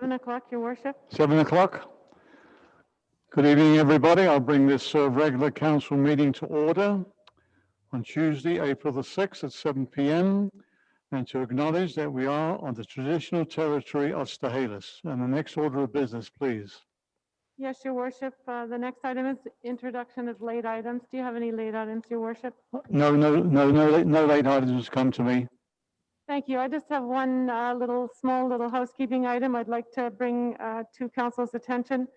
7 o'clock, Your Worship. 7 o'clock. Good evening, everybody. I'll bring this regular council meeting to order on Tuesday, April the 6th at 7 p.m. and to acknowledge that we are on the traditional territory of Stahelis. And the next order of business, please. Yes, Your Worship. The next item is introduction of late items. Do you have any late items, Your Worship? No late items come to me. Thank you. I just have one small little housekeeping item I'd like to bring to council's attention.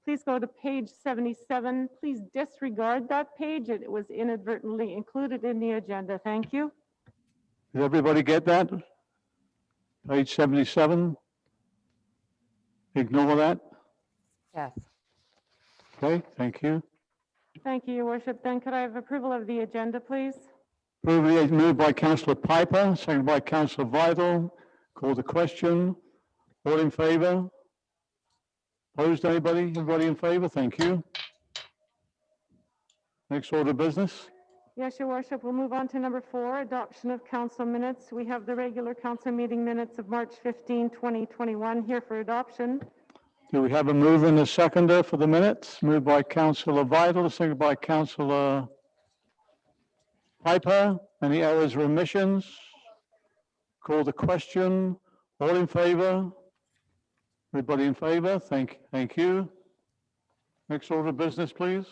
Please go to page 77. Please disregard that page. It was inadvertently included in the agenda. Thank you. Did everybody get that? Page 77. Ignore that. Yes. Okay, thank you. Thank you, Your Worship. Then could I have approval of the agenda, please? Moved by Councillor Piper, seconded by Councillor Vidal. Call the question. All in favour? Opposed, anybody? Everybody in favour? Thank you. Next order of business. Yes, Your Worship. We'll move on to number 4, adoption of council minutes. We have the regular council meeting minutes of March 15, 2021 here for adoption. Do we have a mover and a seconder for the minutes? Moved by Councillor Vidal, seconded by Councillor Piper. Any errors or omissions? Call the question. All in favour? Everybody in favour? Thank you. Next order of business, please.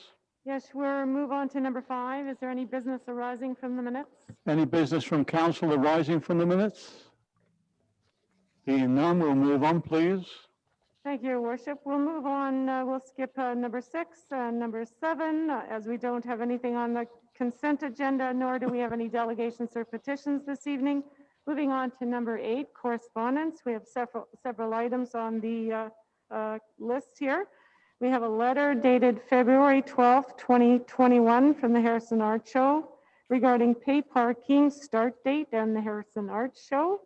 Yes, we'll move on to number 5. Is there any business arising from the minutes? Any business from council arising from the minutes? Being none, we'll move on, please. Thank you, Your Worship. We'll move on. We'll skip number 6 and number 7 as we don't have anything on the consent agenda, nor do we have any delegations or petitions this evening. Moving on to number 8, correspondence. We have several items on the list here. We have a letter dated February 12th, 2021 from the Harrison Art Show regarding pay parking start date and the Harrison Art Show.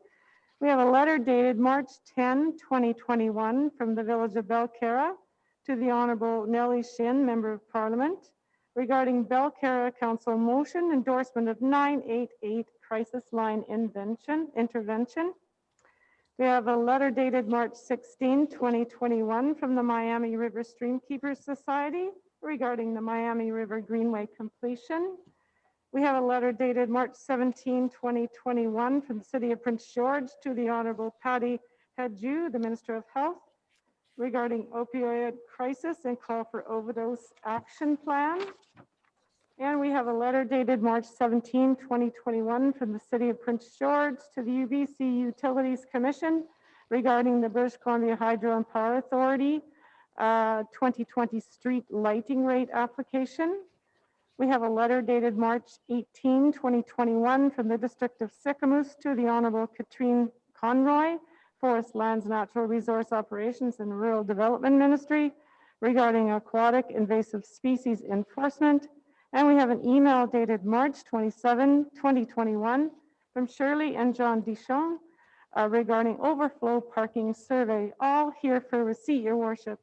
We have a letter dated March 10, 2021 from the Village of Belcarra to the Honourable Nellie Shin, Member of Parliament, regarding Belcarra Council motion endorsement of 988 crisis line intervention. We have a letter dated March 16, 2021 from the Miami River Streamkeepers Society regarding the Miami River Greenway completion. We have a letter dated March 17, 2021 from the City of Prince George to the Honourable Patty Hadju, the Minister of Health, regarding opioid crisis and call for overdose action plan. And we have a letter dated March 17, 2021 from the City of Prince George to the UBC Utilities Commission regarding the British Columbia Hydro and Power Authority 2020 street lighting rate application. We have a letter dated March 18, 2021 from the District of Sicamous to the Honourable Katrine Conroy, Forest Lands Natural Resource Operations and Rural Development Ministry regarding aquatic invasive species enforcement. And we have an email dated March 27, 2021 from Shirley and John Deschamps regarding overflow parking survey, all here for receipt, Your Worship.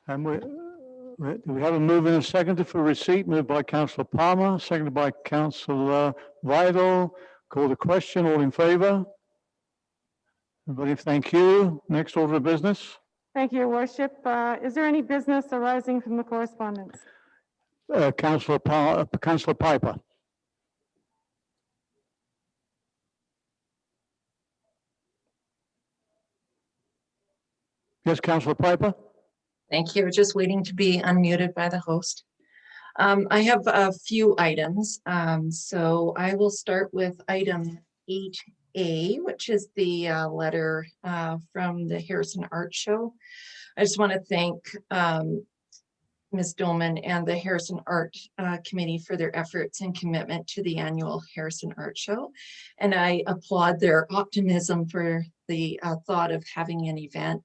And we have a move and a second for receipt, moved by Councillor Palmer, seconded by Councillor Vidal. Call the question. All in favour? Everybody, thank you. Next order of business. Thank you, Your Worship. Is there any business arising from the correspondence? Councillor Piper. Yes, Councillor Piper. Thank you. Just waiting to be unmuted by the host. I have a few items. So I will start with item 8A, which is the letter from the Harrison Art Show. I just want to thank Ms. Dolman and the Harrison Art Committee for their efforts and commitment to the annual Harrison Art Show. And I applaud their optimism for the thought of having an event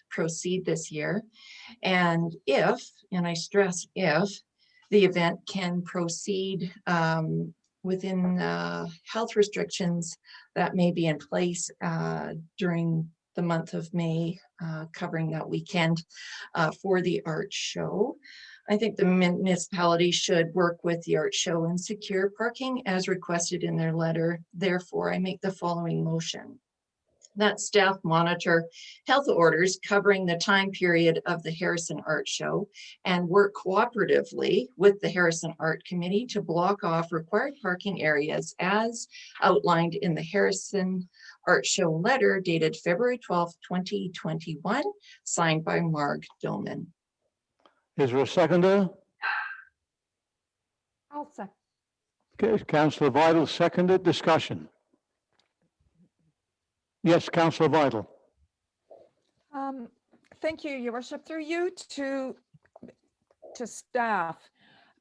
proceed this year. And if, and I stress if, the event can proceed within health restrictions that may be in place during the month of May, covering that weekend for the art show. I think the municipality should work with the art show and secure parking as requested in their letter. Therefore, I make the following motion. that staff monitor health orders covering the time period of the Harrison Art Show and work cooperatively with the Harrison Art Committee to block off required parking areas as outlined in the Harrison Art Show letter dated February 12th, 2021, signed by Marg Doman. Is there a seconder? I'll second. Okay, Councillor Vital seconded. Discussion. Yes, Councillor Vital. Thank you, Your Worship. Through you to staff.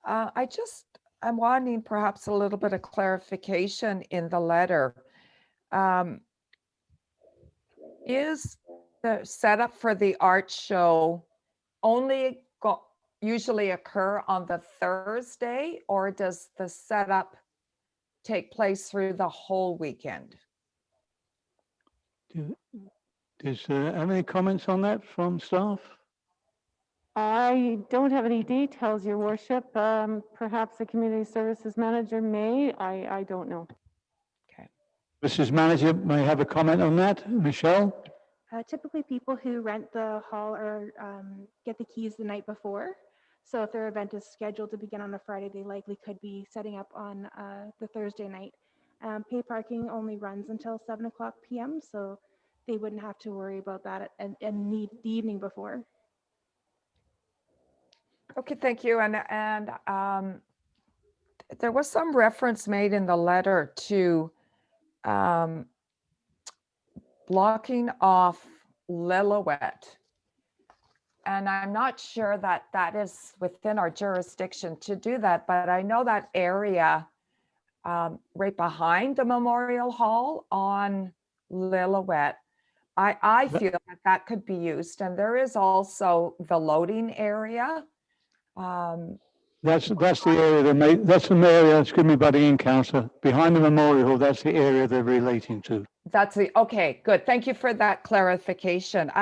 I'm wanting perhaps a little bit of clarification in the letter. Is the setup for the art show usually occur on the Thursday, or does the setup take place through the whole weekend? Does have any comments on that from staff? I don't have any details, Your Worship. Perhaps the community services manager may. I don't know. Okay. Mrs. Manager may have a comment on that. Michelle? Typically, people who rent the hall get the keys the night before. So if their event is scheduled to begin on a Friday, they likely could be setting up on the Thursday night. Pay parking only runs until 7 o'clock p.m., so they wouldn't have to worry about that and need the evening before. Okay, thank you. And there was some reference made in the letter to blocking off Lillooet. And I'm not sure that that is within our jurisdiction to do that, but I know that area right behind the Memorial Hall on Lillooet, I feel that that could be used. And there is also the loading area. That's the area that's the area that's given me by the in-council. Behind the Memorial Hall, that's the area they're relating to. That's okay, good. Thank you for that clarification.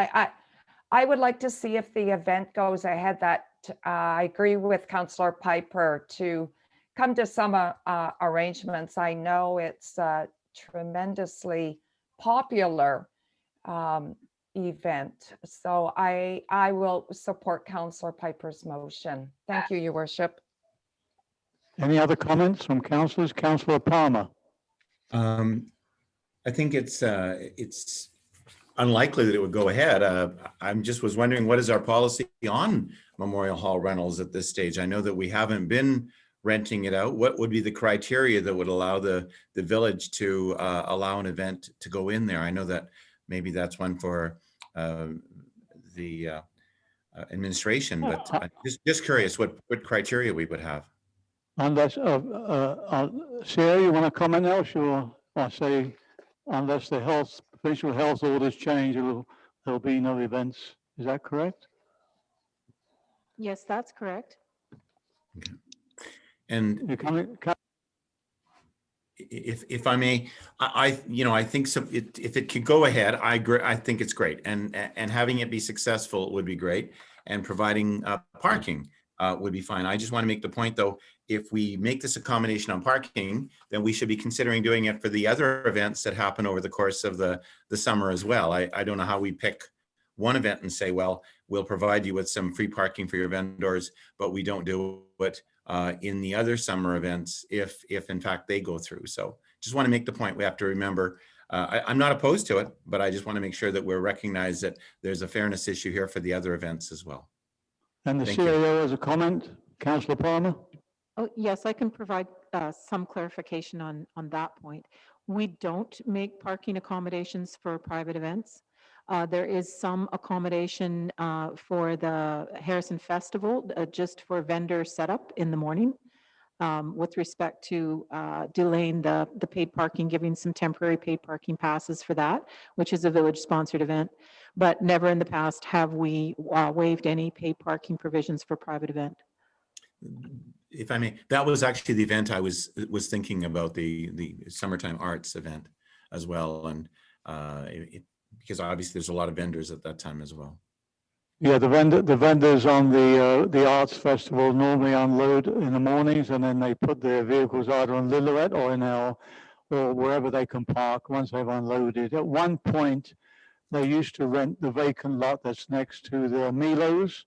I would like to see if the event goes ahead that I agree with Councillor Piper to come to some arrangements. I know it's a tremendously popular event. So I will support Councillor Piper's motion. Thank you, Your Worship. Any other comments from councillors? Councillor Palmer. I think it's unlikely that it would go ahead. I'm just was wondering, what is our policy on Memorial Hall rentals at this stage? I know that we haven't been renting it out. What would be the criteria that would allow the village to allow an event to go in there? I know that maybe that's one for the administration, but I'm just curious what criteria we would have. Unless, Sarah, you want to comment now? Sure. I say, unless the official health orders change, there'll be no events. Is that correct? Yes, that's correct. Okay. And You're coming, if I may, I think so. If it could go ahead, I agree. I think it's great, and having it be successful would be great, and providing parking would be fine. I just want to make the point, though, if we make this accommodation on parking, then we should be considering doing it for the other events that happen over the course of the summer as well. I don't know how we pick one event and say, well, we'll provide you with some free parking for your vendors, but we don't do it in the other summer events if in fact they go through. So just want to make the point, we have to remember, I'm not opposed to it, but I just want to make sure that we're recognized that there's a fairness issue here for the other events as well. and the Thank you. CAO has a comment. Councillor Palmer. Oh, yes, I can provide some clarification on that point. We don't make parking accommodations for private events. There is some accommodation for the Harrison Festival, just for vendor setup in the morning, with respect to delaying the paid parking, giving some temporary paid parking passes for that, which is a village-sponsored event. But never in the past have we waived any paid parking provisions for private event. If I may, that was actually the event I was thinking about, the summertime arts event as well, and because obviously there's a lot of vendors at that time as well. Yeah, the vendors on the arts festival normally unload in the mornings, and then they put their vehicles either on Lillooet or in our or wherever they can park once they've unloaded. At one point, they used to rent the vacant lot that's next to the Milo's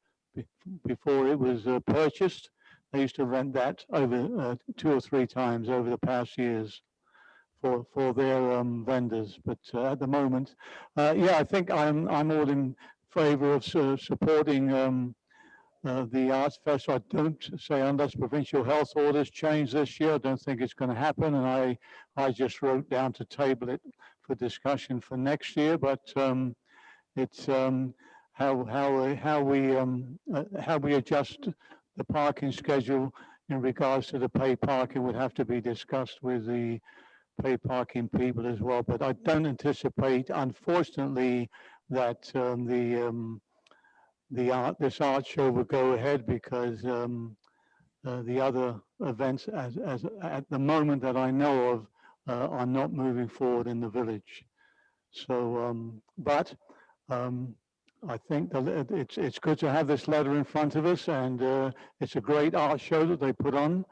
before it was purchased. They used to rent that over 2 or 3 times over the past years for their vendors. But at the moment, yeah, I think I'm all in favor of supporting the Arts Festival. I don't say unless provincial health orders change this year, I don't think it's going to happen. And I just wrote down to table it for discussion for next year. But it's how we adjust the parking schedule in regards to the paid parking would have to be discussed with the paid parking people as well. But I don't anticipate, unfortunately, that this art show will go ahead because the other events, as at the moment that I know of, are not moving forward in the village. So, but I think that it's good to have this letter in front of us, and it's a great art show that they put on.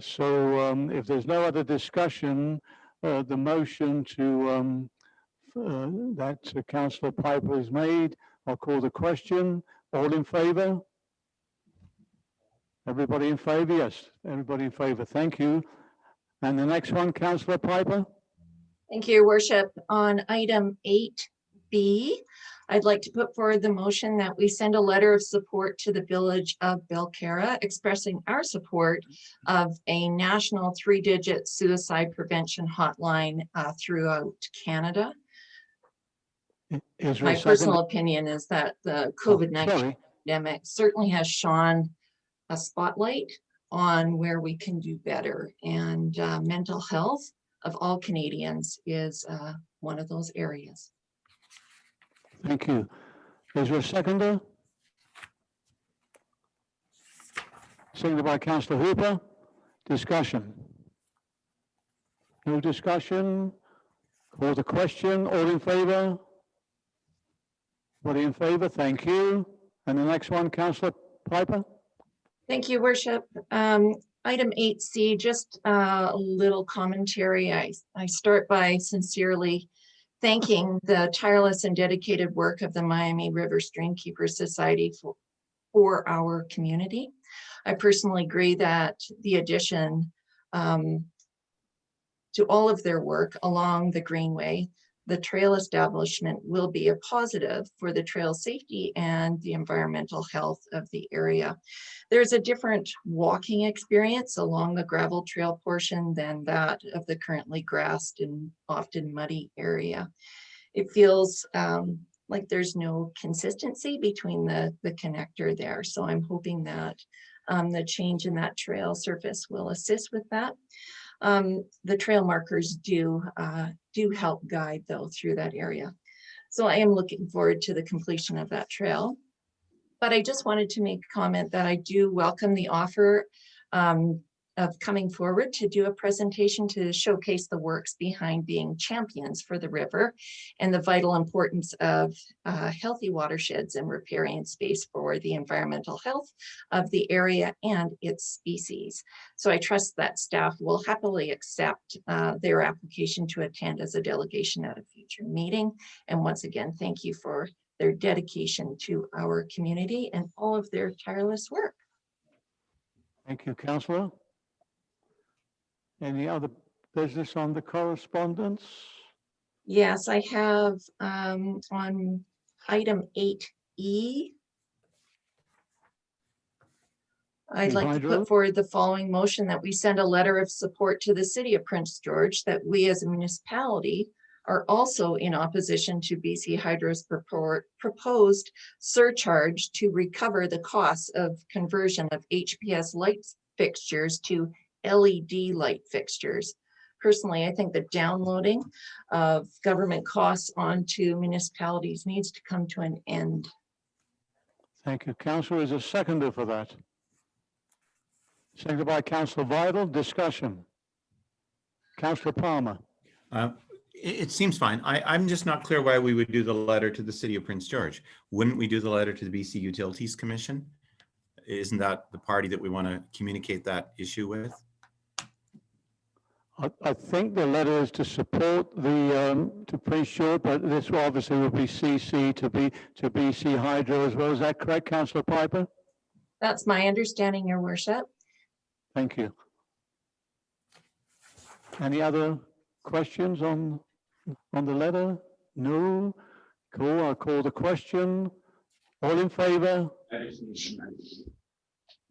So if there's no other discussion, the motion to that Councillor Piper has made, I'll call the question. All in favour? Everybody in favour? Yes, everybody in favour. Thank you. And the next one, Councillor Piper? Thank you, Your Worship. On item 8B, I'd like to put forward the motion that we send a letter of support to the village of Belcarra, expressing our support of a national 3-digit suicide prevention hotline throughout Canada. Is there My a second? personal opinion is that the COVID-19 pandemic certainly has shone a spotlight on where we can do better, and mental health of all Canadians is one of those areas. Thank you. Is there a seconder? Seconded by Councillor Hooper. Discussion. No discussion. Call the question. All in favour? Everybody in favour? Thank you. And the next one, Councillor Piper? Thank you, Worship. Item 8C, just a little commentary. I start by sincerely thanking the tireless and dedicated work of the Miami River Streamkeeper Society for our community. I personally agree that the addition to all of their work along the Greenway, the trail establishment will be a positive for the trail safety and the environmental health of the area. There's a different walking experience along the gravel trail portion than that of the currently grassed and often muddy area. It feels like there's no consistency between the connector there. So I'm hoping that the change in that trail surface will assist with that. The trail markers do help guide though through that area. So I am looking forward to the completion of that trail. But I just wanted to make a comment that I do welcome the offer of coming forward to do a presentation to showcase the works behind being champions for the river and the vital importance of healthy watersheds and riparian space for the environmental health of the area and its species. So I trust that staff will happily accept their application to attend as a delegation at a future meeting. And once again, thank you for their dedication to our community and all of their tireless work. Thank you, Councillor. Any other business on the correspondence? Yes, I have on item 8E. I'd like to Hydro? put forward the following motion that we send a letter of support to the city of Prince George that we as a municipality are also in opposition to BC Hydro's proposed surcharge to recover the costs of conversion of HPS light fixtures to LED light fixtures. Personally, I think the downloading of government costs onto municipalities needs to come to an end. Thank you. Councillor, is a seconder for that? Seconded by Councillor Vidal. Discussion. Councillor Palmer. It seems fine. I'm just not clear why we would do the letter to the city of Prince George. Wouldn't we do the letter to the BC Utilities Commission? Isn't that the party that we want to communicate that issue with? I think the letter is to support the, to Prince George, but this obviously will be CC to BC Hydro as well. Is that correct, Councillor Piper? That's my understanding, Your Worship. Thank you. Any other questions on the letter? No? Cool, I'll call the question. All in favor?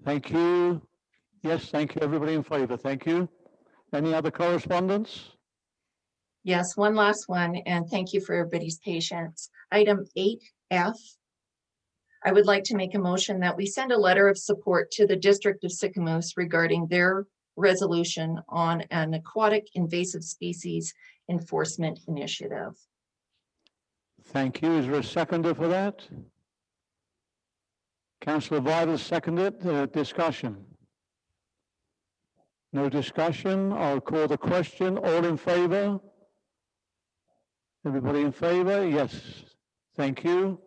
Thank you. Yes, thank you. Everybody in favor. Thank you. Any other correspondence? Yes, one last one, and thank you for everybody's patience. Item 8F. I would like to make a motion that we send a letter of support to the District of Sicamous regarding their resolution on an aquatic invasive species enforcement initiative. Thank you. Is there a seconder for that? Councillor Vital seconded. Discussion? No discussion. I'll call the question. All in favor? Everybody in favor? Yes. Thank you.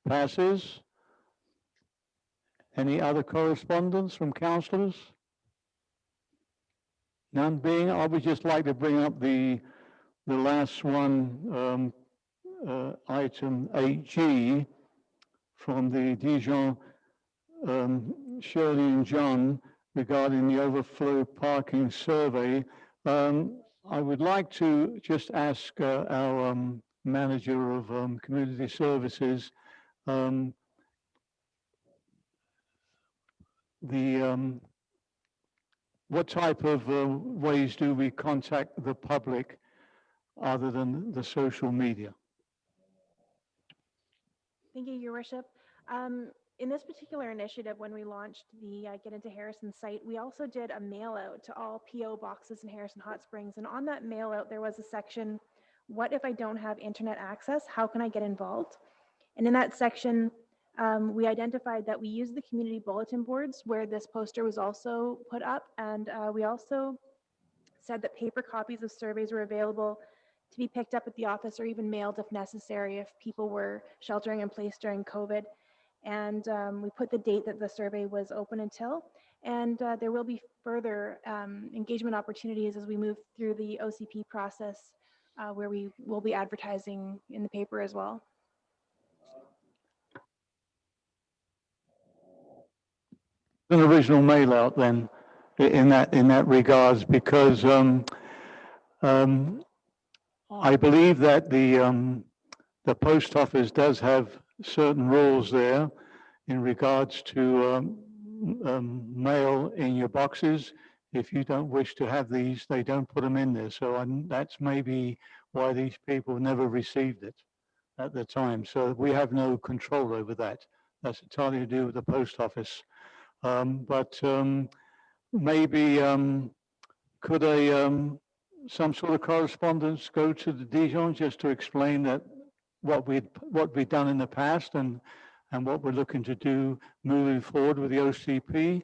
Passes. Any other correspondence from councillors? None being, I would just like to bring up the last one, item 8G from the Dijon, Shirley and John regarding the overflow parking survey. I would like to just ask our manager of community services what type of ways do we contact the public other than the social media? Thank you, Your Worship. In this particular initiative, when we launched the Get Into Harrison site, we also did a mail out to all PO boxes in Harrison Hot Springs. And on that mail out, there was a section, what if I don't have internet access? How can I get involved? And in that section, we identified that we use the community bulletin boards where this poster was also put up. And we also said that paper copies of surveys were available to be picked up at the office or even mailed if necessary if people were sheltering in place during COVID. And we put the date that the survey was open until, and there will be further engagement opportunities as we move through the OCP process where we will be advertising in the paper as well. An original mail out then in that regards, because I believe that the post office does have certain rules there in regards to mail in your boxes. If you don't wish to have these, they don't put them in there. So that's maybe why these people never received it at the time. So we have no control over that. That's entirely to do with the post office. But maybe could some sort of correspondence go to the Dijon just to explain that what we've done in the past and what we're looking to do moving forward with the OCP.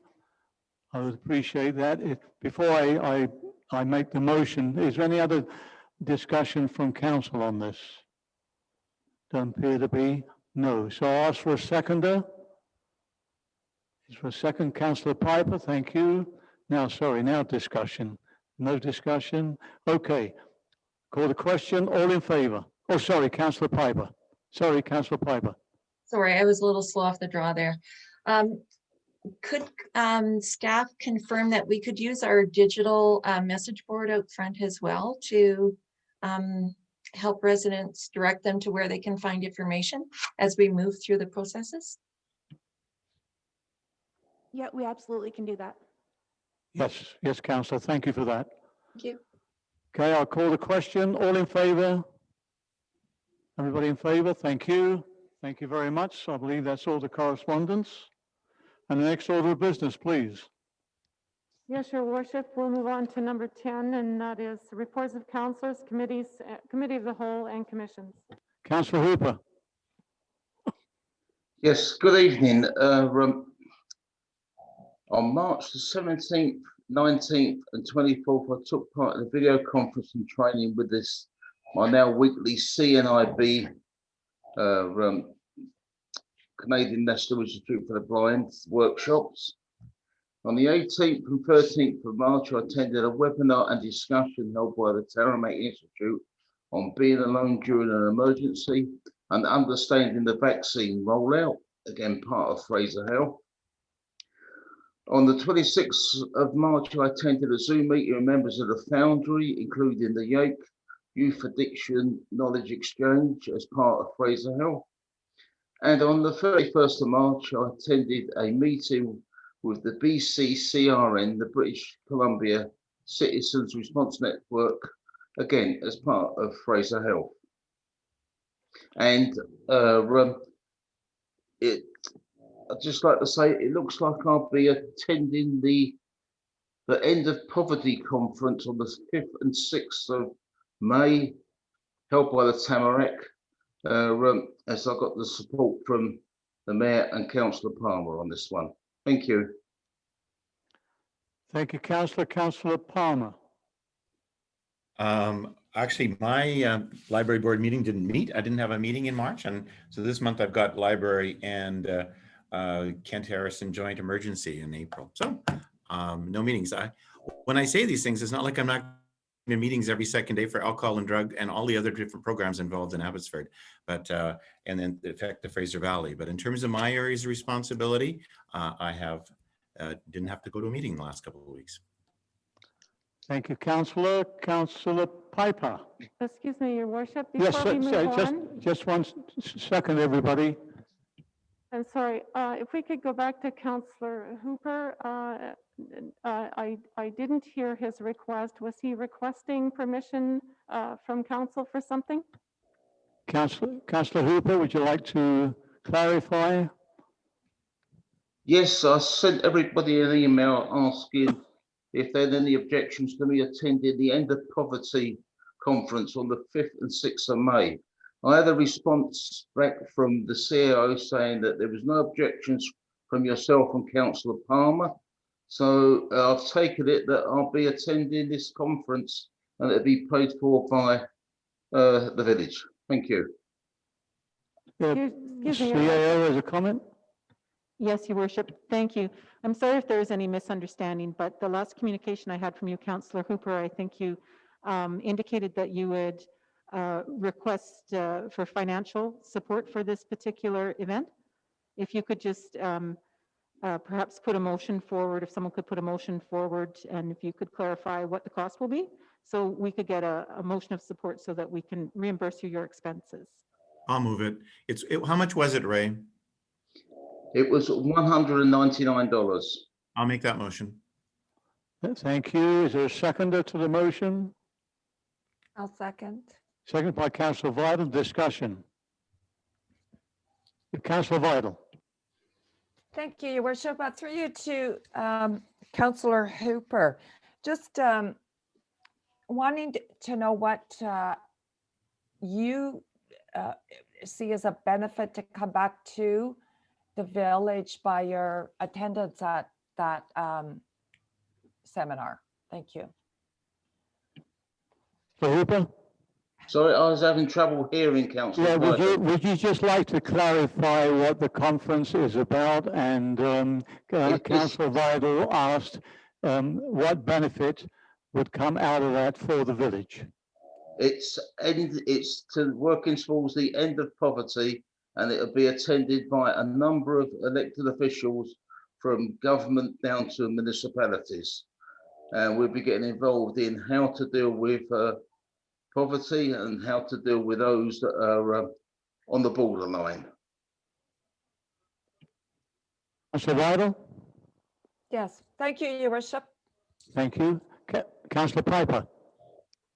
I would appreciate that. Before I make the motion, is there any other discussion from council on this? Don't appear to be. No. So I'll ask for a seconder. Is for a second, Councillor Piper. Thank you. Now discussion. No discussion. Okay. Call the question. All in favor? Oh, sorry, Councillor Piper. Sorry, Councillor Piper. Sorry, I was a little slow off the draw there. Could staff confirm that we could use our digital message board out front as well to help residents direct them to where they can find information as we move through the processes? Yeah, we absolutely can do that. Yes, Councillor. Thank you for that. Thank you. Okay, I'll call the question. All in favor? Everybody in favor? Thank you. Thank you very much. I believe that's all the correspondence. And the next order of business, please. Yes, Your Worship, we'll move on to number 10, and that is reports of councillors, committees, committee of the whole, and commissions. Councillor Hooper. Yes, good evening. On March the 17th, 19th and 24th, I took part in a video conference and training with my now weekly CNIB, Canadian National Institute for the Blind workshops. On the 18th and 13th of March, I attended a webinar and discussion held by the Terramac Institute on being alone during an emergency and understanding the vaccine rollout, again part of Fraser Health. On the 26th of March, I attended a Zoom meeting with members of the Foundry, including the Yake Youth Addiction Knowledge Exchange as part of Fraser Health. And on the 31st of March, I attended a meeting with the BCCRN, the British Columbia Citizens Response Network, again, as part of Fraser Health. And I'd just like to say, it looks like I'll be attending the End of Poverty Conference on the 5th and 6th of May, held by the Tamarack, as I got the support from the Mayor and Councillor Palmer on this one. Thank you. Thank you, Councillor. Councillor Palmer. Actually, my library board meeting didn't meet. I didn't have a meeting in March. And so this month I've got library and Kent Harrison joint emergency in April. So no meetings. When I say these things, it's not like I'm not in meetings every second day for alcohol and drug and all the other different programs involved in Abbotsford, but and then affect the Fraser Valley. But in terms of my areas of responsibility, I have didn't have to go to a meeting in the last couple of weeks. Thank you, Councillor. Councillor Piper. Excuse me, Your Worship, Yes, before we move on. just one second, everybody. I'm sorry, if we could go back to Councillor Hooper. I didn't hear his request. Was he requesting permission from council for something? Councillor Hooper, would you like to clarify? Yes, I sent everybody an email asking if they had any objections to me attending the End of Poverty Conference on the 5th and 6th of May. I had a response back from the CEO saying that there was no objections from yourself and Councillor Palmer. So I've taken it that I'll be attending this conference and it'll be paid for by the village. Thank you. Excuse me, Your CAO has a comment? Yes, Your Worship, thank you. I'm sorry if there is any misunderstanding, but the last communication I had from you, Councillor Hooper, I think you indicated that you would request for financial support for this particular event. If you could just perhaps put a motion forward, if someone could put a motion forward, and if you could clarify what the cost will be, so we could get a motion of support so that we can reimburse you your expenses. I'll move it. How much was it, Ray? It was $199. I'll make that motion. Thank you. Is there a seconder to the motion? I'll second. Second by Councillor Vidal. Discussion. Councillor Vidal. Thank you, Your Worship. Through you to Councillor Hooper. Just wanting to know what you see as a benefit to come back to the village by your attendance at that seminar. Thank you. Hooper? Sorry, I was having trouble hearing, Councillor. Yeah, would you just like to clarify what the conference is about? And Councillor Vidal asked what benefit would come out of that for the village? It's to working towards the end of poverty, and it'll be attended by a number of elected officials from government down to municipalities. And we'll be getting involved in how to deal with poverty and how to deal with those that are on the borderline. Councillor Vidal? Yes, thank you, Your Worship. Thank you. Councillor Piper?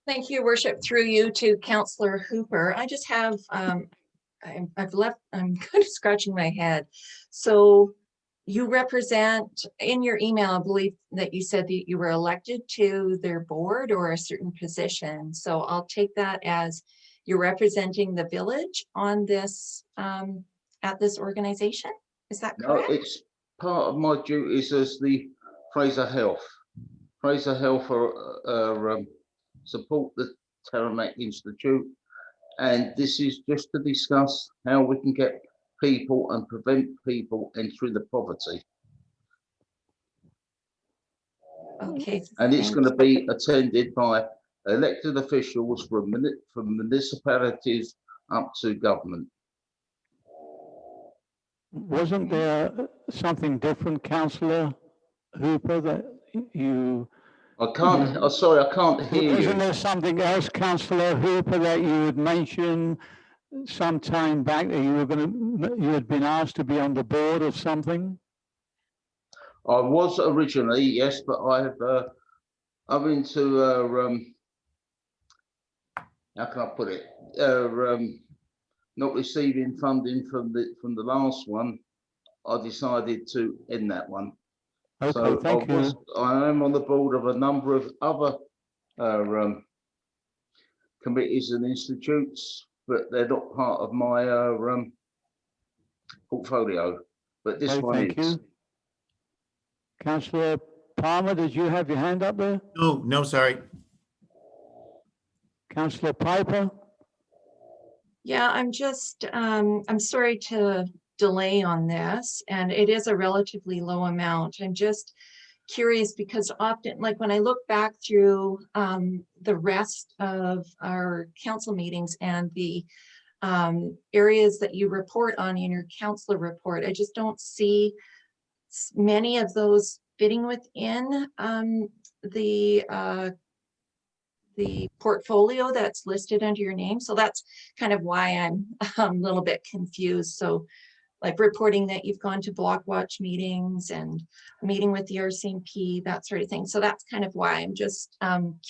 Thank you, Your Worship. Through you to Councillor Hooper. I just have, I'm kind of scratching my head. So you represent, in your email, I believe that you said that you were elected to their board or a certain position. So I'll take that as you're representing the village on this, at this organization. Is that correct? No, it's part of my duties as the Fraser Health. Fraser Health support the Terramac Institute, and this is just to discuss how we can get people and prevent people entering the poverty. Okay. And it's thank going to be attended by elected officials from municipalities up to government. Wasn't there something different, councillor Hooper, that you, I can't, I'm sorry, I can't hear wasn't you. there something else, councillor Hooper, that you had mentioned some time back that you were you had been asked to be on the board of something? I was originally, yes, but I'm into, how can I put it? Not receiving funding from the last one. I decided to end that one. Okay, So thank you. I am on the board of a number of other committees and institutes, but they're not part of my portfolio. But this Okay, one thank is. you. Councillor Palmer, did you have your hand up there? No, no, sorry. Councillor Piper? Yeah, I'm sorry to delay on this, and it is a relatively low amount. I'm just curious because often, like when I look back through the rest of our council meetings and the areas that you report on in your councillor report, I just don't see many of those fitting within the portfolio that's listed under your name. So that's kind of why I'm a little bit confused. So like reporting that you've gone to block watch meetings and meeting with the RCMP, that sort of thing. So that's kind of why I'm just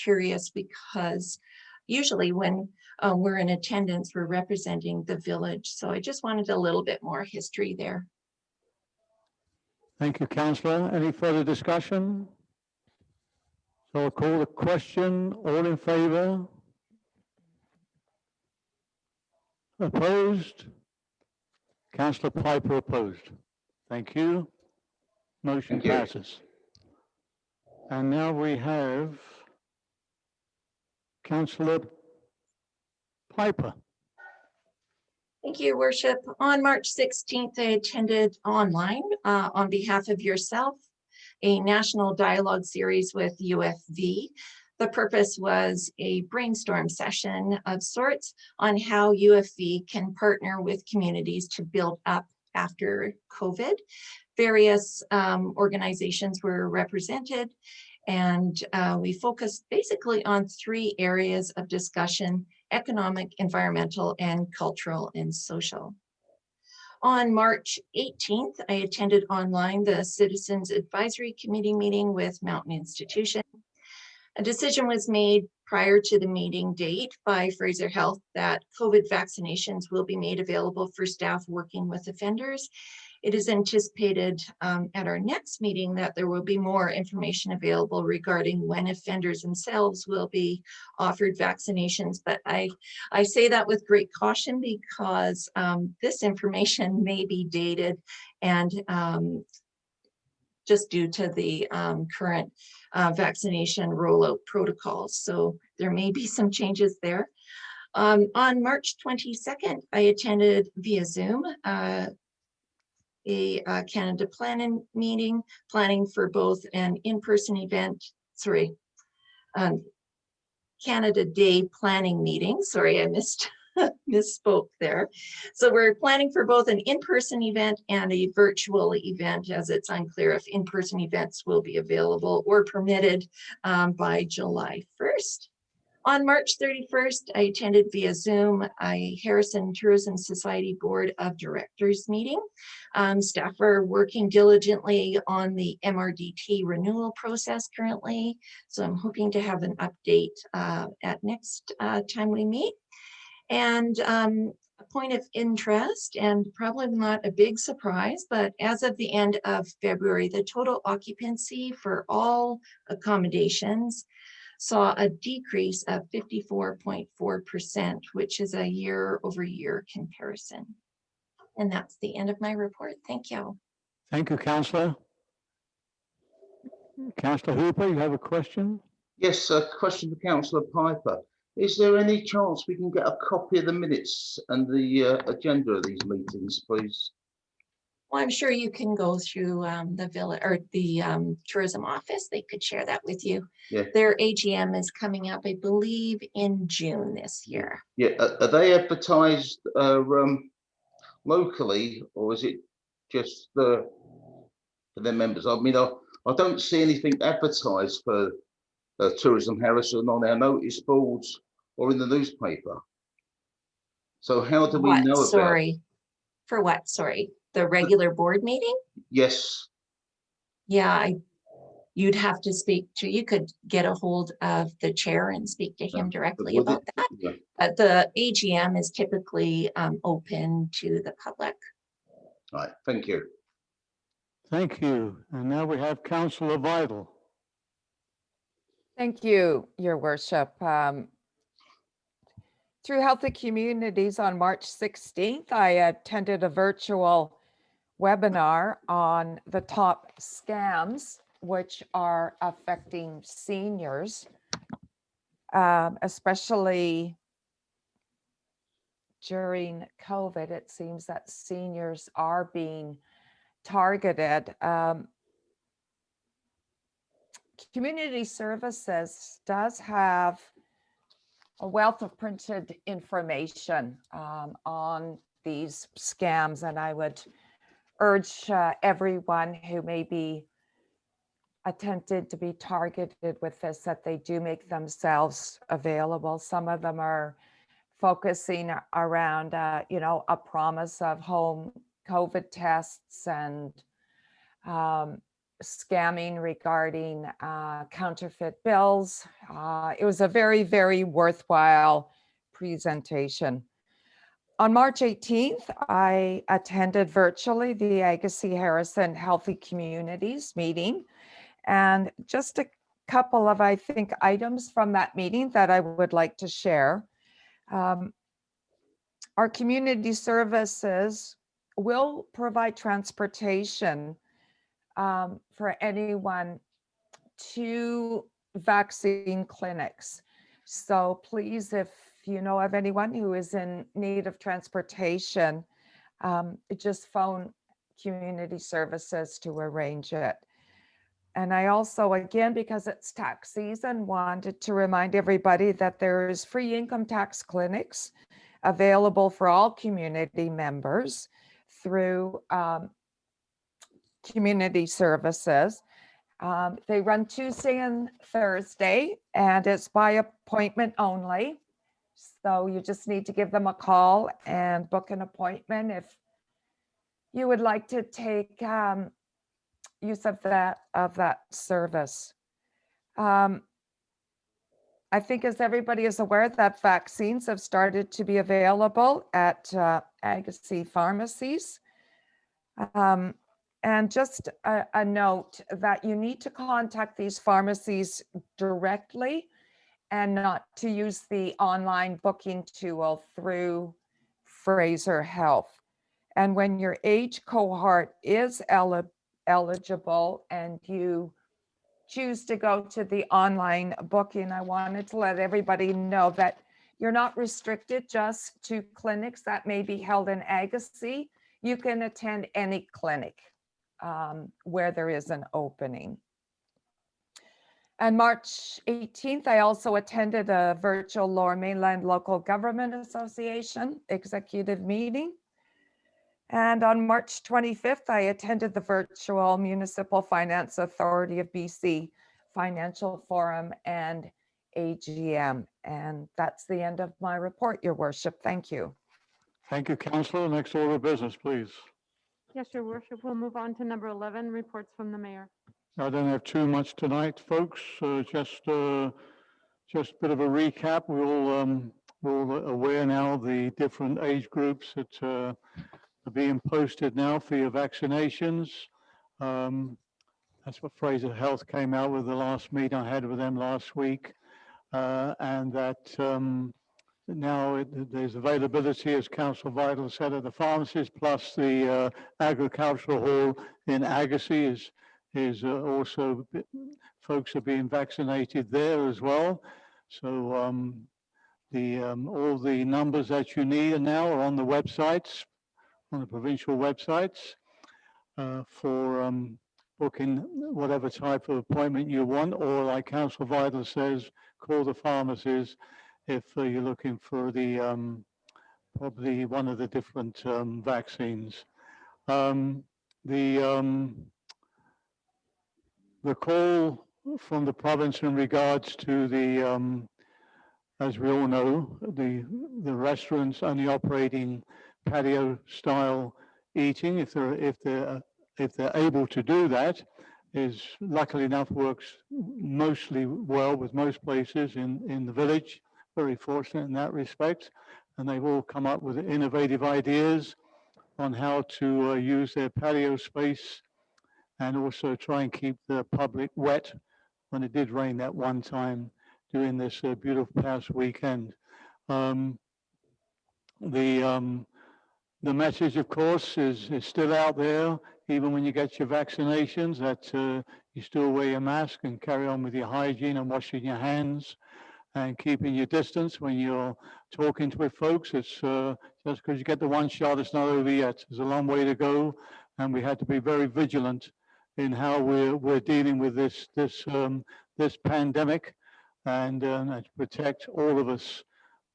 curious, because usually when we're in attendance, we're representing the village. So I just wanted a little bit more history there. Thank you, councillor. Any further discussion? So I'll call the question. All in favour? Opposed? Councillor Piper opposed. Thank you. Motion Thank you. passes. And now we have Councillor Piper. Thank you, Worship. On March 16th, I attended online on behalf of yourself, a national dialogue series with UFV. The purpose was a brainstorm session of sorts on how UFV can partner with communities to build up after COVID. Various organizations were represented, and we focused basically on 3 areas of discussion: economic, environmental, and cultural and social. On March 18th, I attended online the Citizens Advisory Committee meeting with Mountain Institution. A decision was made prior to the meeting date by Fraser Health that COVID vaccinations will be made available for staff working with offenders. It is anticipated at our next meeting that there will be more information available regarding when offenders themselves will be offered vaccinations. But I say that with great caution because this information may be dated and just due to the current vaccination rollout protocols. So there may be some changes there. On March 22nd, I attended via Zoom a Canada Planning meeting, planning for both an in-person event, Canada Day planning meeting. Sorry, I misspoke there. So we're planning for both an in-person event and a virtual event, as it's unclear if in-person events will be available or permitted by July 1st. On March 31st, I attended via Zoom a Harrison Tourism Society Board of Directors meeting. Staff are working diligently on the MRDT renewal process currently. So I'm hoping to have an update at next time we meet. And a point of interest, and probably not a big surprise, but as of the end of February, the total occupancy for all accommodations saw a decrease of 54.4%, which is a year-over-year comparison. And that's the end of my report. Thank you. Thank you, councillor. Councillor Hooper, you have a question? Yes, a question for Councillor Piper. Is there any chance we can get a copy of the minutes and the agenda of these meetings, please? Well, I'm sure you can go through the village or the tourism office. They could share that with you. Yeah. Their AGM is coming up, I believe, in June this year. Yeah, are they advertised locally, or is it just for their members? I mean, I don't see anything advertised for Tourism Harrison on our notice boards or in the newspaper. So how do we What? know about it? Sorry. For what? Sorry. The regular board meeting? Yes, Yeah, you'd have to speak to, you could get a hold of the chair and speak to him directly would about it- that. yeah. But the AGM is typically open to the public. Right, thank you. Thank you. And now we have Councillor Vidal. Thank you, Your Worship. Through Healthy Communities on March 16th, I attended a virtual webinar on the top scams which are affecting seniors, especially during COVID. It seems that seniors are being targeted. Community Services does have a wealth of printed information on these scams, and I would urge everyone who may be attempted to be targeted with this that they do make themselves available. Some of them are focusing around, a promise of home COVID tests and scamming regarding counterfeit bills. It was a very, very worthwhile presentation. On March 18th, I attended virtually the Agassiz Harrison Healthy Communities meeting, and just a couple of, I think, items from that meeting that I would like to share. Our community services will provide transportation for anyone to vaccine clinics. So please, if you know of anyone who is in need of transportation, just phone community services to arrange it. And I also, again, because it's tax season, wanted to remind everybody that there's free income tax clinics available for all community members through community services. They run Tuesday and Thursday, and it's by appointment only. So you just need to give them a call and book an appointment if you would like to take use of that service. I think, as everybody is aware, that vaccines have started to be available at Agassiz pharmacies. And just a note that you need to contact these pharmacies directly and not to use the online booking tool through Fraser Health. And when your age cohort is eligible and you choose to go to the online booking, I wanted to let everybody know that you're not restricted just to clinics that may be held in Agassiz. You can attend any clinic where there is an opening. On March 18th, I also attended a virtual Lower Mainland Local Government Association executive meeting. And on March 25th, I attended the virtual Municipal Finance Authority of BC Financial Forum and AGM. And that's the end of my report, Your Worship. Thank you. Thank you, Councillor. Next order of business, please. Yes, Your Worship, we'll move on to number 11, reports from the mayor. I don't have too much tonight, folks. Just a bit of a recap. We're all aware now the different age groups that are being posted now for your vaccinations. That's what Fraser Health came out with the last meeting I had with them last week. And that now there's availability, as Councillor Vidal said, at the pharmacies, plus the agricultural hall in Agassiz is also, folks are being vaccinated there as well. So all the numbers that you need now are on the websites, on the provincial websites. for booking whatever type of appointment you want, or like Council Vital says, call the pharmacies if you're looking for the probably one of the different vaccines. Um, the the call from the province in regards to the as we all know, the restaurants only operating patio style eating, if they're able to do that, is luckily enough works mostly well with most places in the village. Very fortunate in that respect, and they've all come up with innovative ideas on how to use their patio space and also try and keep the public wet when it did rain that one time during this beautiful past weekend. Um, the the message, of course, is still out there, even when you get your vaccinations, that you still wear your mask and carry on with your hygiene and washing your hands and keeping your distance when you're talking with folks. It's just because you get the one shot, it's not over yet. There's a long way to go, and we had to be very vigilant in how we're dealing with this pandemic, and to protect all of us,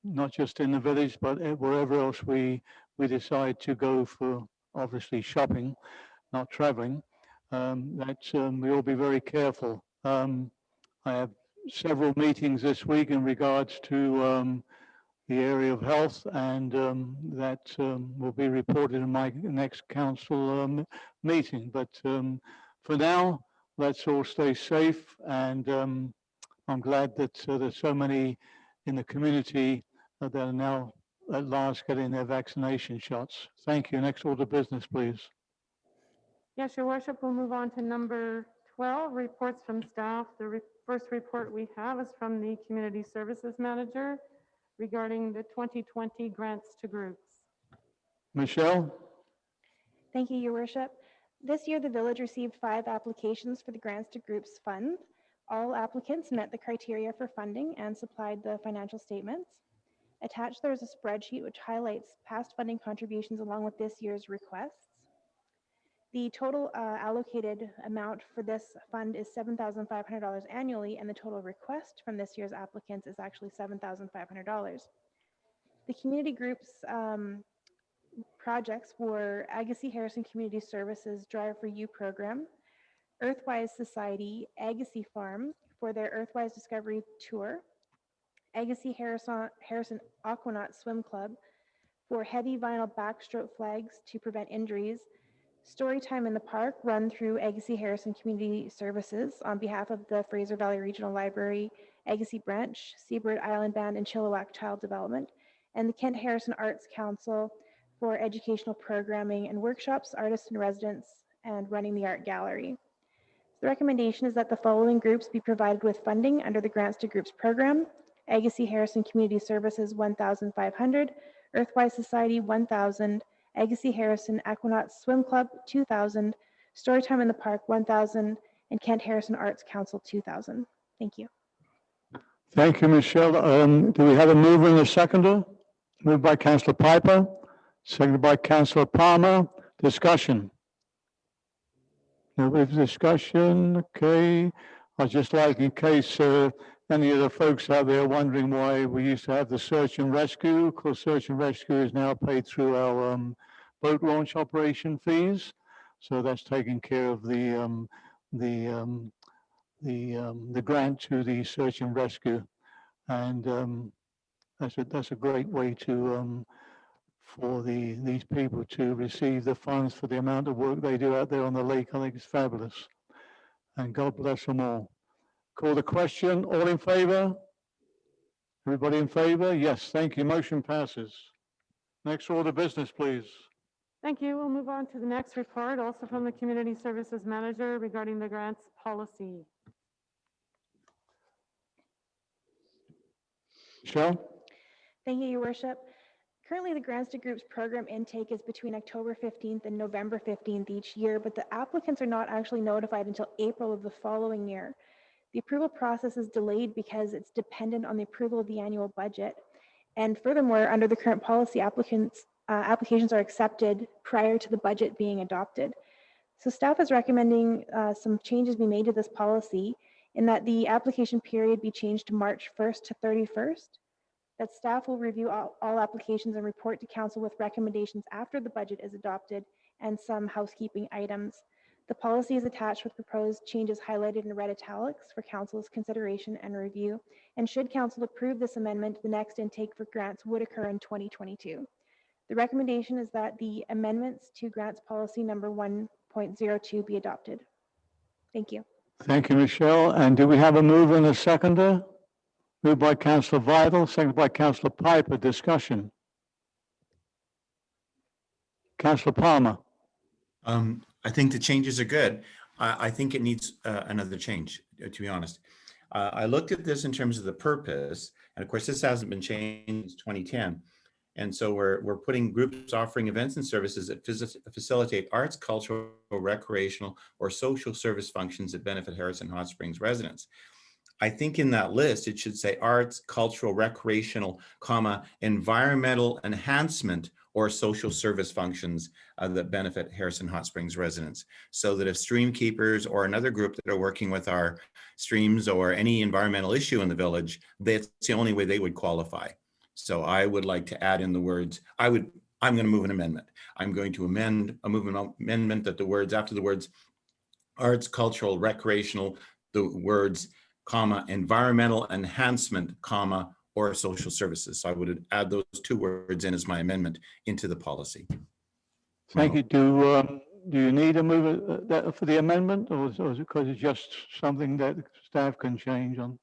not just in the village, but wherever else we decide to go for, obviously shopping, not traveling. We all be very careful. I have several meetings this week in regards to the area of health, and that will be reported in my next council meeting. But for now, let's all stay safe, and I'm glad that there's so many in the community that are now at last getting their vaccination shots. Thank you. Next order of business, please. Yes, Your Worship, we'll move on to number 12, reports from staff. The first report we have is from the Community Services Manager regarding the 2020 grants to groups. Michelle? Thank you, Your Worship. This year, the village received 5 applications for the Grants to Groups Fund. All applicants met the criteria for funding and supplied the financial statements. Attached, there is a spreadsheet which highlights past funding contributions along with this year's requests. The total allocated amount for this fund is $7,500 annually, and the total request from this year's applicants is actually $7,500. The community groups projects were Agassiz Harrison Community Services Drive for You program, Earthwise Society, Agassiz Farm for their Earthwise Discovery Tour, Agassiz Harrison Aquanaut Swim Club for heavy vinyl backstroke flags to prevent injuries, Storytime in the Park run through Agassiz Harrison Community Services on behalf of the Fraser Valley Regional Library, Agassiz Branch, Seabird Island Band, and Chilliwack Child Development, and the Kent Harrison Arts Council for educational programming and workshops, artists in residence, and running the art gallery. The recommendation is that the following groups be provided with funding under the Grants to Groups program: Agassiz Harrison Community Services $1,500, Earthwise Society $1,000, Agassiz Harrison Aquanaut Swim Club $2,000, Storytime in the Park $1,000, and Kent Harrison Arts Council $2,000. Thank you. Thank you, Michelle. Do we have a mover and a seconder? Moved by Councillor Piper, seconded by Councillor Palmer. Discussion. No discussion. Okay. I'd just like, in case any of the folks out there wondering why we used to have the search and rescue, of course, search and rescue is now paid through our boat launch operation fees. So that's taking care of the grant to the search and rescue, and that's a great way to for these people to receive the funds for the amount of work they do out there on the lake. I think it's fabulous, and God bless them all. Call the question. All in favor? Everybody in favor? Yes, thank you. Motion passes. Next order of business, please. Thank you. We'll move on to the next report, also from the Community Services Manager regarding the grants policy. Michelle? Thank you, Your Worship. Currently, the Grants to Groups program intake is between October 15th and November 15th each year, but the applicants are not actually notified until April of the following year. The approval process is delayed because it's dependent on the approval of the annual budget. And furthermore, under the current policy, applications are accepted prior to the budget being adopted. So staff is recommending some changes be made to this policy in that the application period be changed to March 1st to 31st, that staff will review all applications and report to council with recommendations after the budget is adopted and some housekeeping items. The policy is attached with proposed changes highlighted in red italics for council's consideration and review. And should council approve this amendment, the next intake for grants would occur in 2022. The recommendation is that the amendments to grants policy number 1.02 be adopted. Thank you. Thank you, Michelle. And do we have a mover and a seconder? Moved by Councillor Vidal, seconded by Councillor Piper. Discussion. Councillor Palmer. I think the changes are good. I think it needs another change, to be honest. I looked at this in terms of the purpose, and of course, this hasn't been changed since 2010. And so we're putting groups offering events and services that facilitate arts, cultural, recreational, or social service functions that benefit Harrison Hot Springs residents. I think in that list, it should say arts, cultural, recreational, environmental enhancement or social service functions that benefit Harrison Hot Springs residents. So that if stream keepers or another group that are working with our streams or any environmental issue in the village, that's the only way they would qualify. So I would like to add in the words, I'm going to move an amendment. I'm going to move an amendment that the words, after the words arts, cultural, recreational, the words, environmental enhancement, or social services. So I would add those two words in as my amendment into the policy. Thank you. Do you need a mover for the amendment, or is it because it's just something that staff can change on?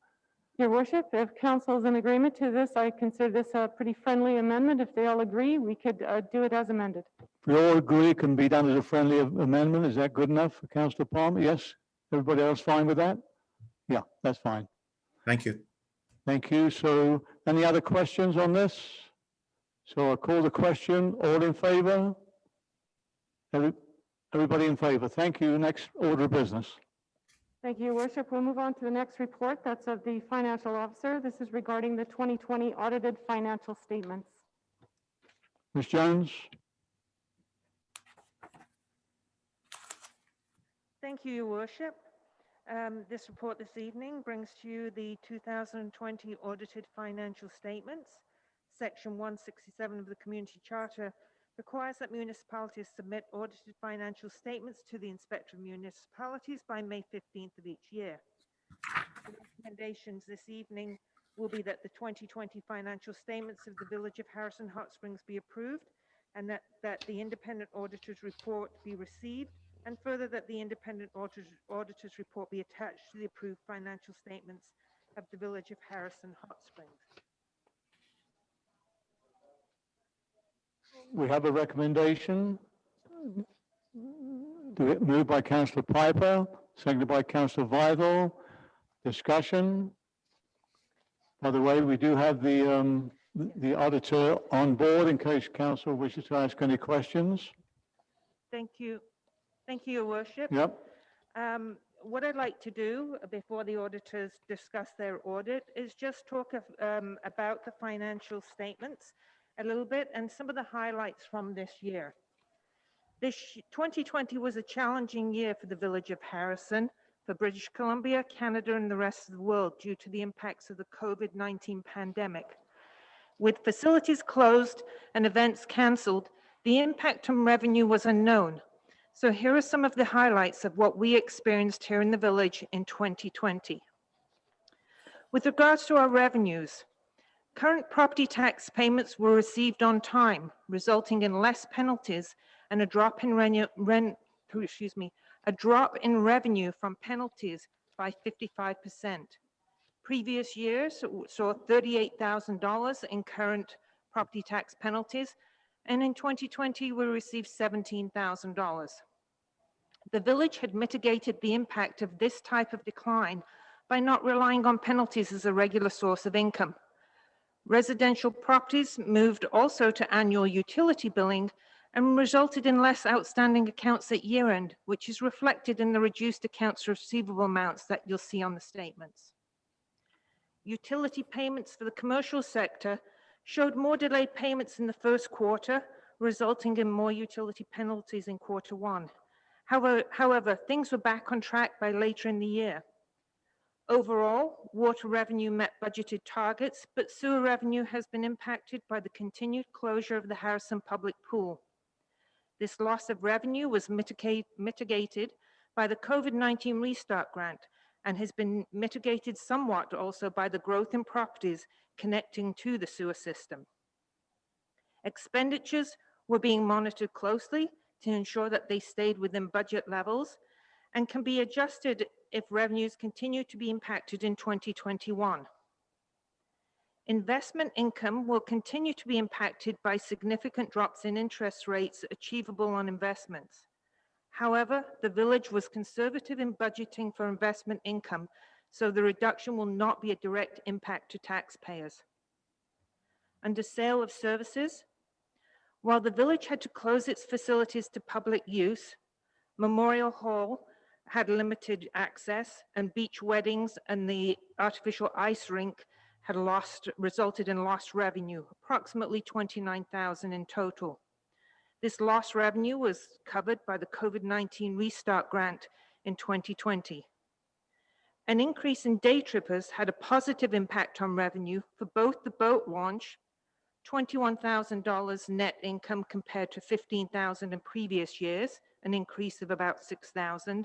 Your worship, if council is in agreement to this, I consider this a pretty friendly amendment. If they all agree, we could do it as amended. If we all agree it can be done as a friendly amendment, is that good enough for Councillor Palmer? Yes? Everybody else fine with that? Yeah, that's fine. Thank you. Thank you. So any other questions on this? So I'll call the question. All in favor? Everybody in favor? Thank you. Next order of business. Thank you, Your Worship. We'll move on to the next report. That's of the financial officer. This is regarding the 2020 audited financial statements. Ms. Jones? Thank you, Your Worship. This report this evening brings to you the 2020 audited financial statements. Section 167 of the Community Charter requires that municipalities submit audited financial statements to the Inspector of Municipalities by May 15th of each year. The recommendations this evening will be that the 2020 financial statements of the Village of Harrison Hot Springs be approved, and that the independent auditor's report be received, and further that the independent auditor's report be attached to the approved financial statements of the Village of Harrison Hot Springs. We have a recommendation. Moved by Councillor Piper, seconded by Councillor Vidal. Discussion. By the way, we do have the auditor on board in case council wishes to ask any questions. Thank you. Thank you, Your Worship. Yep. What I'd like to do before the auditors discuss their audit is just talk about the financial statements a little bit and some of the highlights from this year. This 2020 was a challenging year for the Village of Harrison, for British Columbia, Canada, and the rest of the world due to the impacts of the COVID-19 pandemic. With facilities closed and events cancelled, the impact on revenue was unknown. So here are some of the highlights of what we experienced here in the village in 2020. With regards to our revenues, current property tax payments were received on time, resulting in less penalties and a drop in revenue from penalties by 55%. Previous years saw $38,000 in current property tax penalties, and in 2020 we received $17,000. The village had mitigated the impact of this type of decline by not relying on penalties as a regular source of income. Residential properties moved also to annual utility billing and resulted in less outstanding accounts at year end, which is reflected in the reduced accounts receivable amounts that you'll see on the statements. Utility payments for the commercial sector showed more delayed payments in the first quarter, resulting in more utility penalties in quarter one. However, things were back on track by later in the year. Overall, water revenue met budgeted targets, but sewer revenue has been impacted by the continued closure of the Harrison Public Pool. This loss of revenue was mitigated by the COVID-19 Restart Grant and has been mitigated somewhat also by the growth in properties connecting to the sewer system. Expenditures were being monitored closely to ensure that they stayed within budget levels and can be adjusted if revenues continue to be impacted in 2021. Investment income will continue to be impacted by significant drops in interest rates achievable on investments. However, the village was conservative in budgeting for investment income, so the reduction will not be a direct impact to taxpayers. Under sale of services, while the village had to close its facilities to public use, Memorial Hall had limited access, and beach weddings and the artificial ice rink had resulted in lost revenue, approximately $29,000 in total. This lost revenue was covered by the COVID-19 Restart Grant in 2020. An increase in day trippers had a positive impact on revenue for both the boat launch, $21,000 net income compared to $15,000 in previous years, an increase of about $6,000,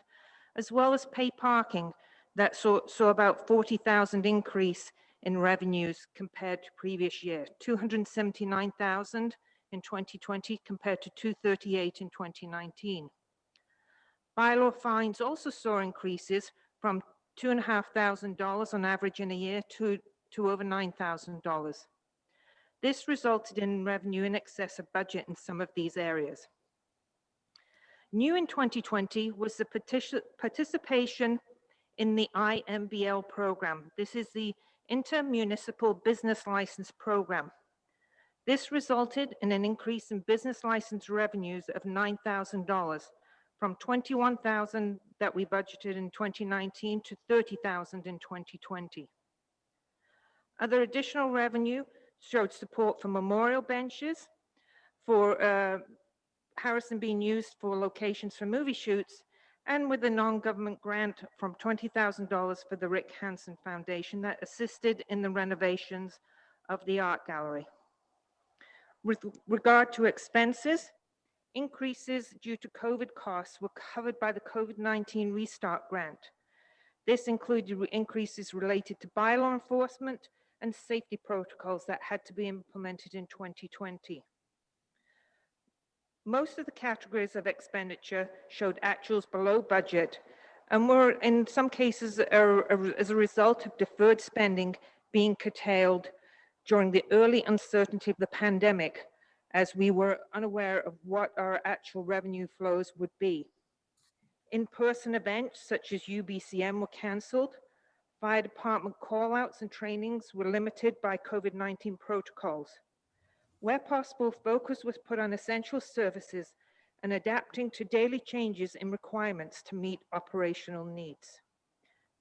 as well as pay parking that saw about $40,000 increase in revenues compared to previous year, $279,000 in 2020 compared to $238,000 in 2019. Bylaw fines also saw increases from $2,500 on average in a year to over $9,000. This resulted in revenue in excess of budget in some of these areas. New in 2020 was the participation in the IMBL program. This is the Intermunicipal Business License Program. This resulted in an increase in business license revenues of $9,000 from $21,000 that we budgeted in 2019 to $30,000 in 2020. Other additional revenue showed support for memorial benches, for Harrison being used for locations for movie shoots, and with a non-government grant from $20,000 for the Rick Hansen Foundation that assisted in the renovations of the art gallery. With regard to expenses, increases due to COVID costs were covered by the COVID-19 Restart Grant. This included increases related to bylaw enforcement and safety protocols that had to be implemented in 2020. Most of the categories of expenditure showed actuals below budget and were in some cases as a result of deferred spending being curtailed during the early uncertainty of the pandemic, as we were unaware of what our actual revenue flows would be. In-person events such as UBCM were canceled. Fire department callouts and trainings were limited by COVID-19 protocols. Where possible, focus was put on essential services and adapting to daily changes in requirements to meet operational needs.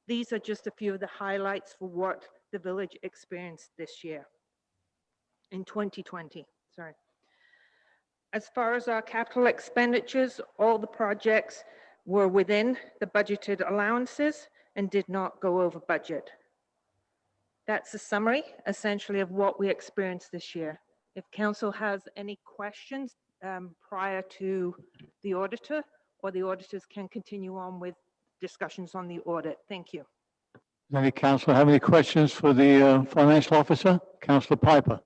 These are just a few of the highlights for what the village experienced this year, in 2020, sorry. As far as our capital expenditures, all the projects were within the budgeted allowances and did not go over budget. That's a summary, essentially, of what we experienced this year. If council has any questions prior to the auditor, or the auditors can continue on with discussions on the audit. Thank you. Does any councillor have any questions for the financial officer? Councillor Piper.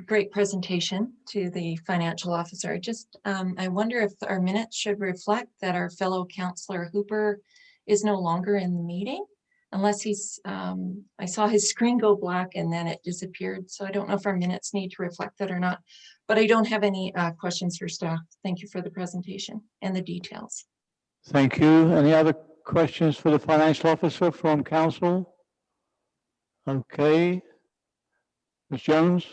Great presentation to the financial officer. Just, I wonder if our minutes should reflect that our fellow councillor Hooper is no longer in the meeting, unless he's, I saw his screen go black and then it disappeared. So I don't know if our minutes need to reflect that or not, but I don't have any questions for staff. Thank you for the presentation and the details. Thank you. Any other questions for the financial officer from council? Okay. Ms. Jones?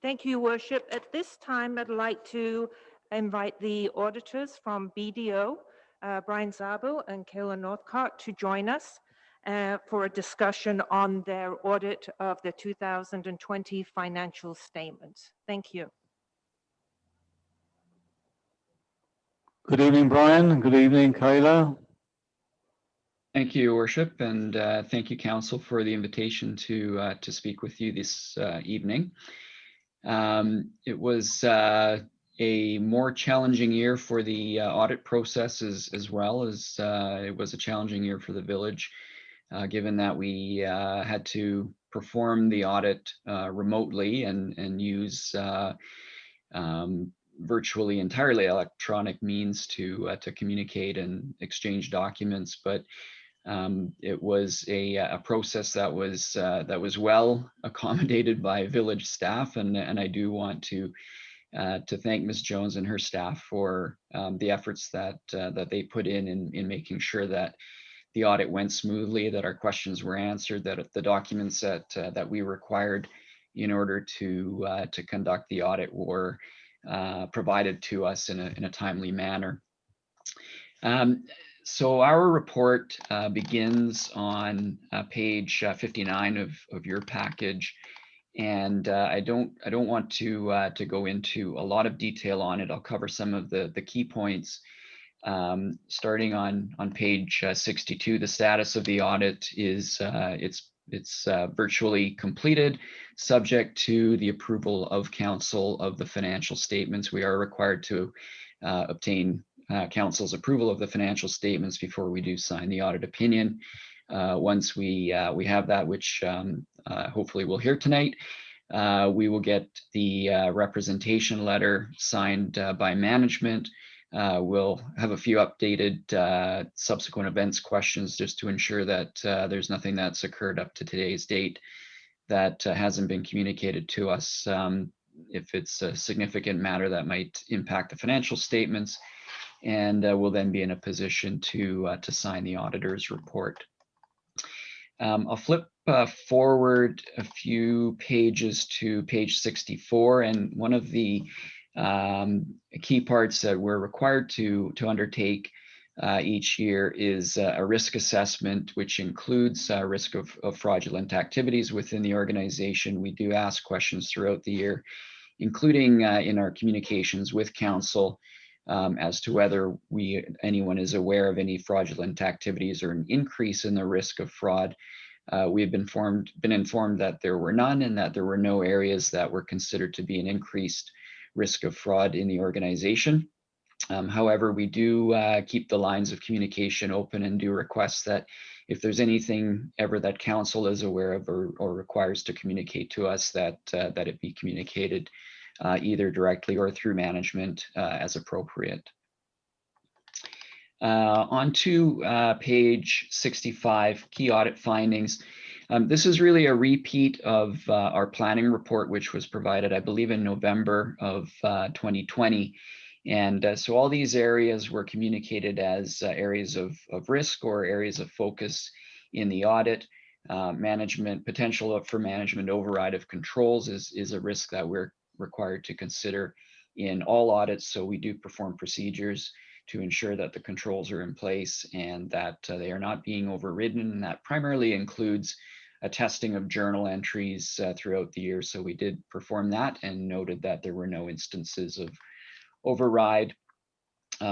Thank you, Worship. At this time, I'd like to invite the auditors from BDO, Brian Szabo and Kayla Northcott, to join us for a discussion on their audit of the 2020 financial statements. Thank you. Good evening, Brian, and good evening, Kayla. Thank you, Your Worship, and thank you, Council, for the invitation to speak with you this evening. It was a more challenging year for the audit process as well as it was a challenging year for the village, given that we had to perform the audit remotely and use virtually entirely electronic means to communicate and exchange documents. But it was a process that was well accommodated by village staff, and I do want to thank Ms. Jones and her staff for the efforts that they put in making sure that the audit went smoothly, that our questions were answered, that the documents that we required in order to conduct the audit were provided to us in a timely manner. So our report begins on page 59 of your package, and I don't want to go into a lot of detail on it. I'll cover some of the key points. Starting on page 62, the status of the audit is it's virtually completed, subject to the approval of council of the financial statements. We are required to obtain council's approval of the financial statements before we do sign the audit opinion. Once we have that, which hopefully we'll hear tonight, we will get the representation letter signed by management. We'll have a few updated subsequent events questions just to ensure that there's nothing that's occurred up to today's date that hasn't been communicated to us. If it's a significant matter that might impact the financial statements, and we'll then be in a position to sign the auditor's report. I'll flip forward a few pages to page 64, and one of the key parts that we're required to undertake each year is a risk assessment, which includes risk of fraudulent activities within the organization. We do ask questions throughout the year, including in our communications with council, as to whether anyone is aware of any fraudulent activities or an increase in the risk of fraud. We have been informed that there were none, and that there were no areas that were considered to be an increased risk of fraud in the organization. However, we do keep the lines of communication open and do request that if there's anything ever that council is aware of or requires to communicate to us, that it be communicated either directly or through management as appropriate. On to page 65, key audit findings. This is really a repeat of our planning report, which was provided, I believe, in November of 2020. And so all these areas were communicated as areas of risk or areas of focus in the audit. Potential for management override of controls is a risk that we're required to consider in all audits. So we do perform procedures to ensure that the controls are in place and that they are not being overridden. And that primarily includes a testing of journal entries throughout the year. So we did perform that and noted that there were no instances of override.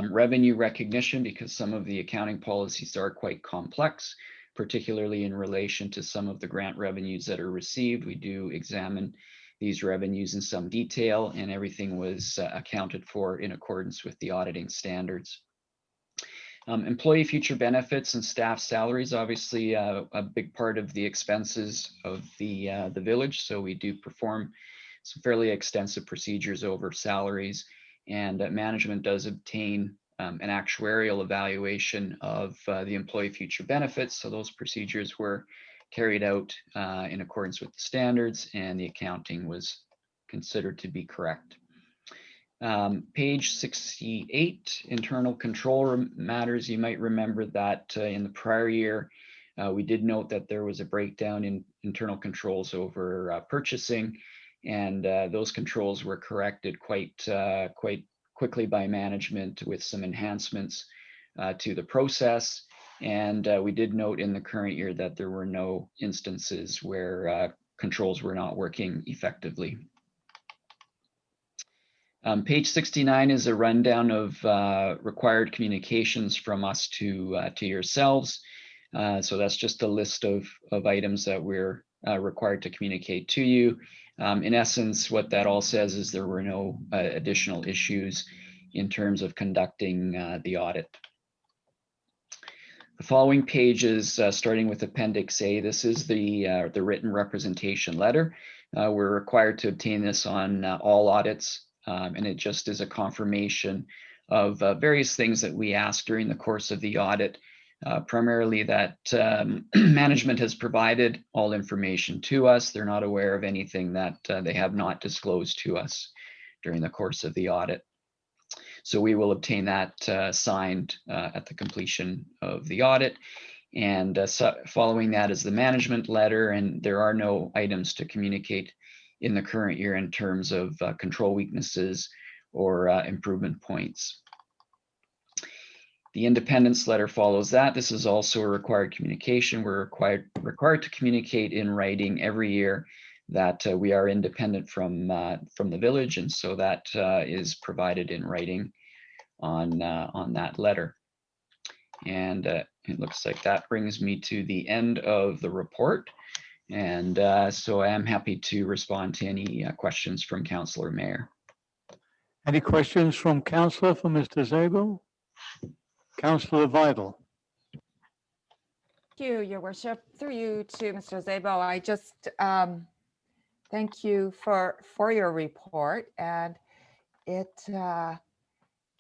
Revenue recognition, because some of the accounting policies are quite complex, particularly in relation to some of the grant revenues that are received. We do examine these revenues in some detail, and everything was accounted for in accordance with the auditing standards. Employee future benefits and staff salaries, obviously a big part of the expenses of the village. So we do perform some fairly extensive procedures over salaries, and management does obtain an actuarial evaluation of the employee future benefits. So those procedures were carried out in accordance with the standards, and the accounting was considered to be correct. Page 68, internal control matters. You might remember that in the prior year, we did note that there was a breakdown in internal controls over purchasing, and those controls were corrected quite quickly by management with some enhancements to the process. And we did note in the current year that there were no instances where controls were not working effectively. Page 69 is a rundown of required communications from us to yourselves. So that's just a list of items that we're required to communicate to you. In essence, what that all says is there were no additional issues in terms of conducting the audit. The following pages, starting with Appendix A, this is the written representation letter. We're required to obtain this on all audits, and it just is a confirmation of various things that we asked during the course of the audit. Primarily that management has provided all information to us. They're not aware of anything that they have not disclosed to us during the course of the audit. So we will obtain that signed at the completion of the audit. And following that is the management letter, and there are no items to communicate in the current year in terms of control weaknesses or improvement points. The independence letter follows that. This is also a required communication. We're required to communicate in writing every year that we are independent from the village, and so that is provided in writing on that letter. And it looks like that brings me to the end of the report. And so I am happy to respond to any questions from Councillor Mayer. Any questions from Councillor for Mr. Zabel? Councillor Vidal. Thank you, Your Worship. Through you to Mr. Zabel, I just thank you for your report, and it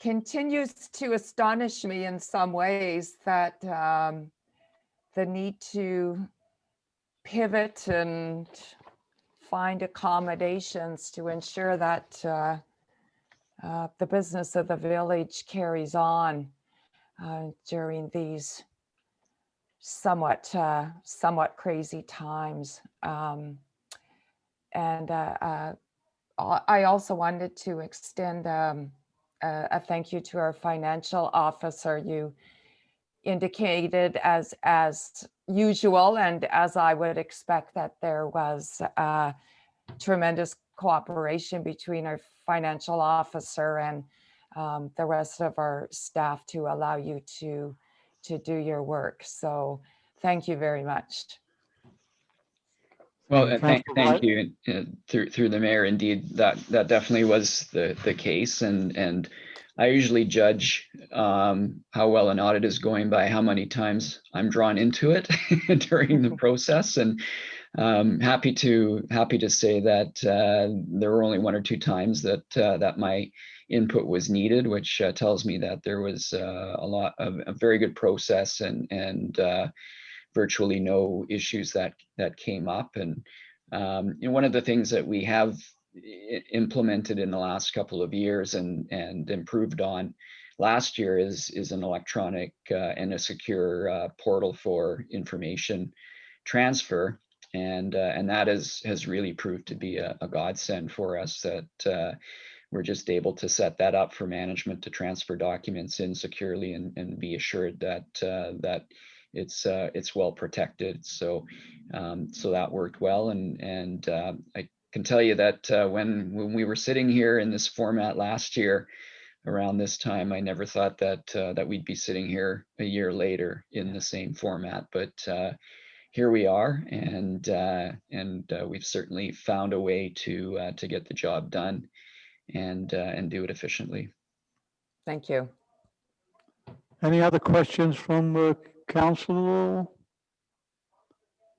continues to astonish me in some ways that the need to pivot and find accommodations to ensure that the business of the village carries on during these somewhat crazy times. And I also wanted to extend a thank you to our financial officer. You indicated as usual, and as I would expect, that there was tremendous cooperation between our financial officer and the rest of our staff to allow you to do your work. So thank you very much. Well, thank you. Through the mayor, indeed, that definitely was the case, and I usually judge how well an audit is going by how many times I'm drawn into it during the process, and happy to say that there were only 1 or 2 times that my input was needed, which tells me that there was a very good process and virtually no issues that came up. And one of the things that we have implemented in the last couple of years and improved on last year is an electronic and a secure portal for information transfer. And that has really proved to be a godsend for us, that we're just able to set that up for management to transfer documents in securely and be assured that it's well protected. So that worked well, and I can tell you that when we were sitting here in this format last year around this time, I never thought that we'd be sitting here a year later in the same format, but here we are, and we've certainly found a way to get the job done and do it efficiently. Thank you. Any other questions from council?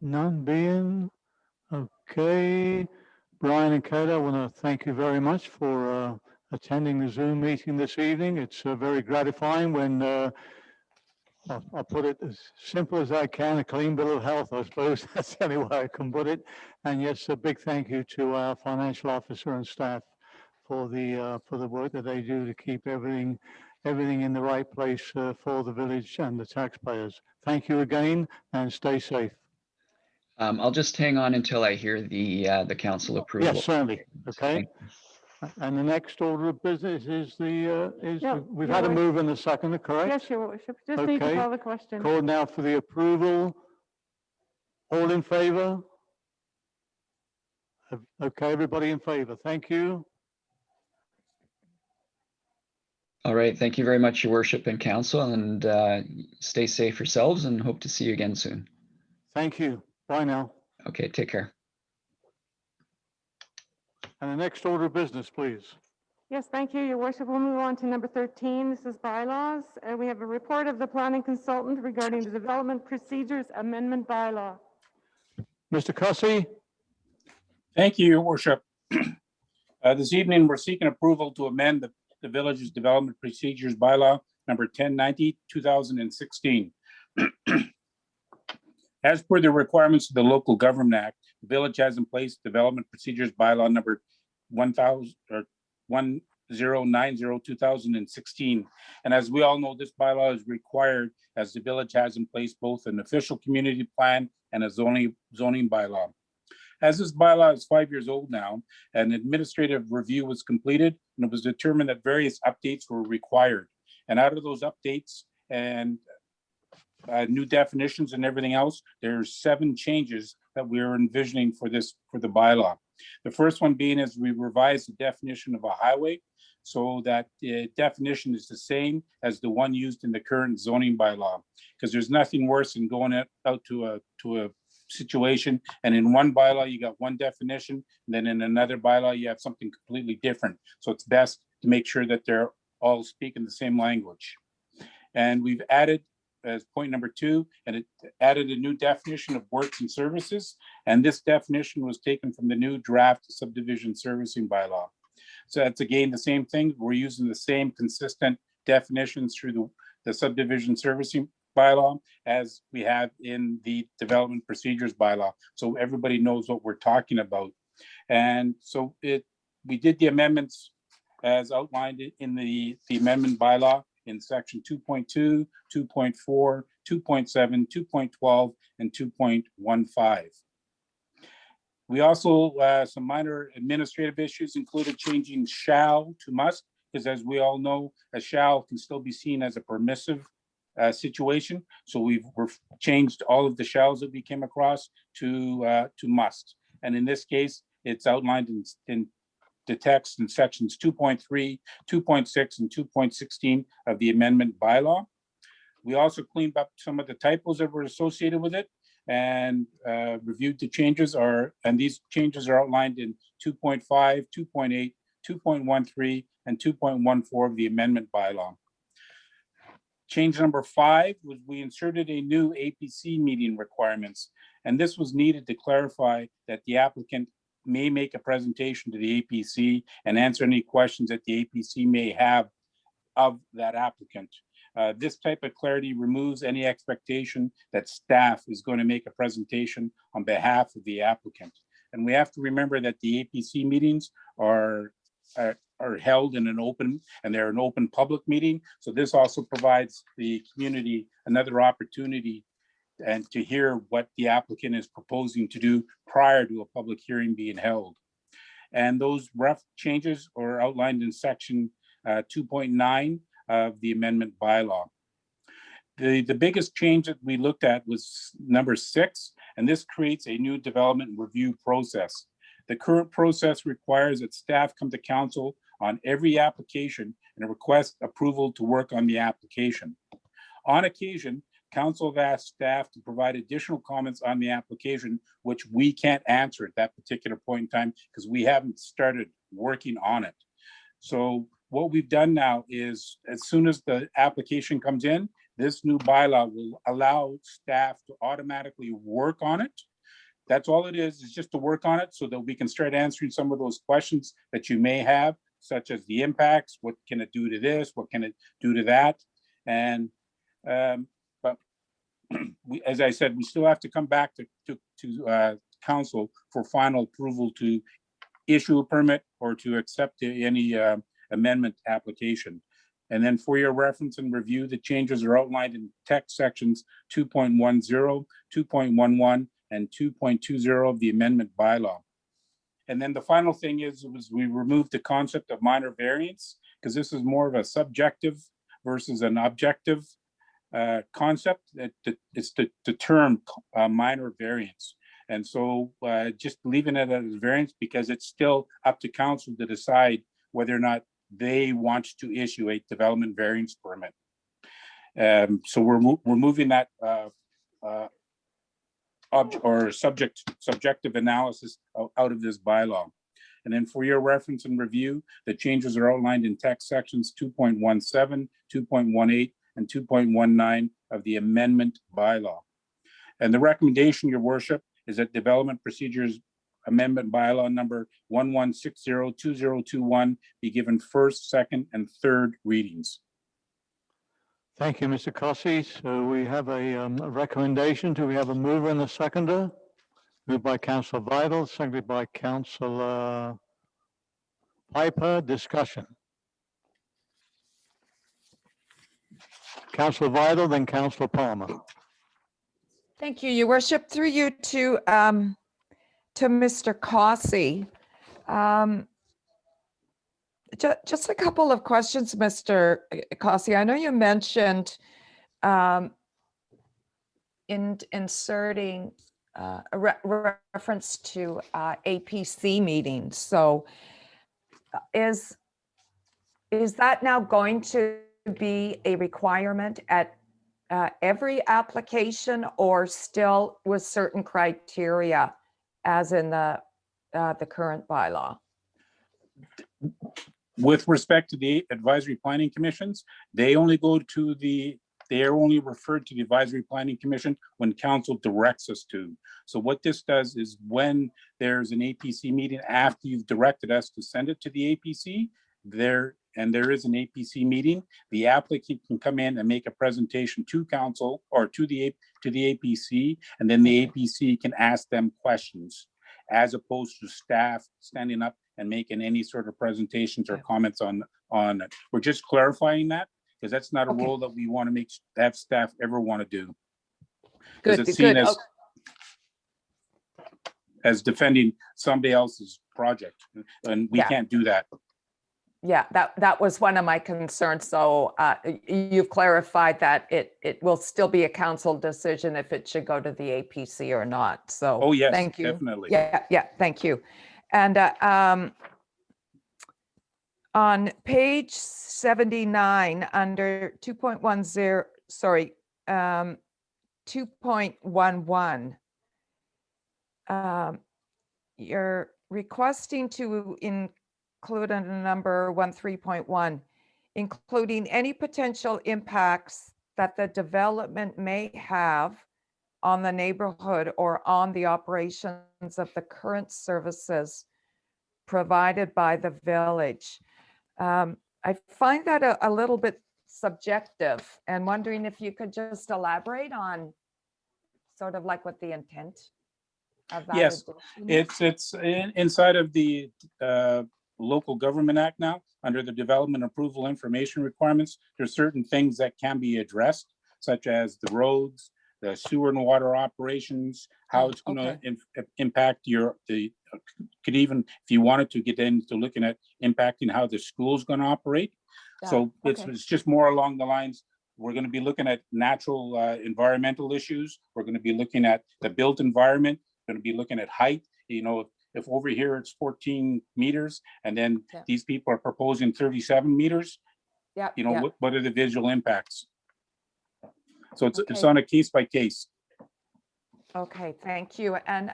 None being? Okay. Brian and Kate, I want to thank you very much for attending the Zoom meeting this evening. It's very gratifying when I'll put it as simple as I can, a clean bill of health, I suppose. That's the only way I can put it. And yes, a big thank you to our financial officer and staff for the work that they do to keep everything in the right place for the village and the taxpayers. Thank you again, and stay safe. I'll just hang on until I hear the council approval. Yes, certainly. Okay. And the next order of business is we've had a move and a second, correct? Yes, Your Worship. Just need to call the question. Call now for the approval. All in favor? Okay, everybody in favor. Thank you. All right. Thank you very much, Your Worship and Council, and stay safe yourselves and hope to see you again soon. Thank you. Bye now. Okay, take care. And the next order of business, please. Yes, thank you, Your Worship. We'll move on to number 13. This is bylaws. We have a report of the planning consultant regarding the development procedures amendment bylaw. Mr. Cussy? Thank you, Your Worship. This evening, we're seeking approval to amend the village's development procedures bylaw number 1090, 2016. As per the requirements of the Local Government Act, the village has in place development procedures bylaw number 1090, 2016. And as we all know, this bylaw is required as the village has in place both an official community plan and a zoning bylaw. As this bylaw is 5 years old now, an administrative review was completed and it was determined that various updates were required. And out of those updates and new definitions and everything else, there's 7 changes that we are envisioning for the bylaw. The first one being is we revised the definition of a highway so that the definition is the same as the one used in the current zoning bylaw, because there's nothing worse than going out to a situation and in one bylaw you got one definition, and then in another bylaw you have something completely different. So it's best to make sure that they're all speaking the same language. And we've added as point number 2, and it added a new definition of works and services, and this definition was taken from the new draft subdivision servicing bylaw. So that's again the same thing. We're using the same consistent definitions through the subdivision servicing bylaw as we have in the development procedures bylaw, so everybody knows what we're talking about. And so we did the amendments as outlined in the amendment bylaw in section 2.2, 2.4, 2.7, 2.12, and 2.15. We also, some minor administrative issues included changing shall to must, because as we all know, a shall can still be seen as a permissive situation. So we've changed all of the shalls that we came across to must. And in this case, it's outlined in the text in sections 2.3, 2.6, and 2.16 of the amendment bylaw. We also cleaned up some of the typos that were associated with it and reviewed the changes and these changes are outlined in 2.5, 2.8, 2.13, and 2.14 of the amendment bylaw. Change number 5 was we inserted a new APC meeting requirements, and this was needed to clarify that the applicant may make a presentation to the APC and answer any questions that the APC may have of that applicant. This type of clarity removes any expectation that staff is going to make a presentation on behalf of the applicant. And we have to remember that the APC meetings are held in an open, and they're an open public meeting. So this also provides the community another opportunity and to hear what the applicant is proposing to do prior to a public hearing being held. And those rough changes are outlined in section 2.9 of the amendment bylaw. The biggest change that we looked at was number 6, and this creates a new development review process. The current process requires that staff come to council on every application and request approval to work on the application. On occasion, council have asked staff to provide additional comments on the application, which we can't answer at that particular point in time because we haven't started working on it. So what we've done now is as soon as the application comes in, this new bylaw will allow staff to automatically work on it. That's all it is just to work on it so that we can start answering some of those questions that you may have, such as the impacts, what can it do to this, what can it do to that? And but as I said, we still have to come back to council for final approval to issue a permit or to accept any amendment application. And then for your reference and review, the changes are outlined in text sections 2.10, 2.11, and 2.20 of the amendment bylaw. And then the final thing was we removed the concept of minor variance because this is more of a subjective versus an objective concept. It's the term minor variance. And so just leaving it as variance because it's still up to council to decide whether or not they want to issue a development variance permit. So we're moving that subjective analysis out of this bylaw. And then for your reference and review, the changes are outlined in text sections 2.17, 2.18, and 2.19 of the amendment bylaw. And the recommendation, your worship, is that development procedures amendment bylaw number 11602021 be given first, second, and third readings. Thank you, Mr. Cossie. So we have a recommendation. Do we have a mover and a seconder? Moved by Councillor Vidal, seconded by Councillor Piper. Discussion. Councillor Vidal, then Councillor Palmer. Thank you, your worship. Through you to Mr. Cossie. Just a couple of questions, Mr. Cossie. I know you mentioned inserting a reference to APC meetings. So is that now going to be a requirement at every application, or still with certain criteria as in the current bylaw? With respect to the advisory planning commissions, they are only referred to the advisory planning commission when council directs us to. So what this does is when there's an APC meeting, after you've directed us to send it to the APC, there is an APC meeting, the applicant can come in and make a presentation to council or to the APC, and then the APC can ask them questions, as opposed to staff standing up and making any sort of presentations or comments on it. We're just clarifying that, because that's not a Okay. role that we want to have staff ever want to do. Good, Because it's seen good. as defending somebody else's project, and we Yeah. can't do that. Yeah, that was one of my concerns. So you've clarified that it will still be a council decision if it should go to the APC or not. So Oh, yes, thank you. definitely. Yeah, thank you. And on page 79 under 2.10, sorry, 2.11, you're requesting to include under number 13.1, including any potential impacts that the development may have on the neighborhood or on the operations of the current services provided by the village. I find that a little bit subjective, and wondering if you could just elaborate on sort of like what the intent of that Yes, addition is. it's inside of the Local Government Act now, under the development approval information requirements. There's certain things that can be addressed, such as the roads, the sewer and water operations, how it's going to impact could even, if you wanted to get into looking at impacting how the school's going to operate. So it's just more along the lines, we're going to be looking at natural environmental issues. We're going to be looking at the built environment, going to be looking at height. You know, if over here it's 14 meters and then these people are proposing 37 meters, you know, what are the visual impacts? So it's on a case by case. Okay, thank you. And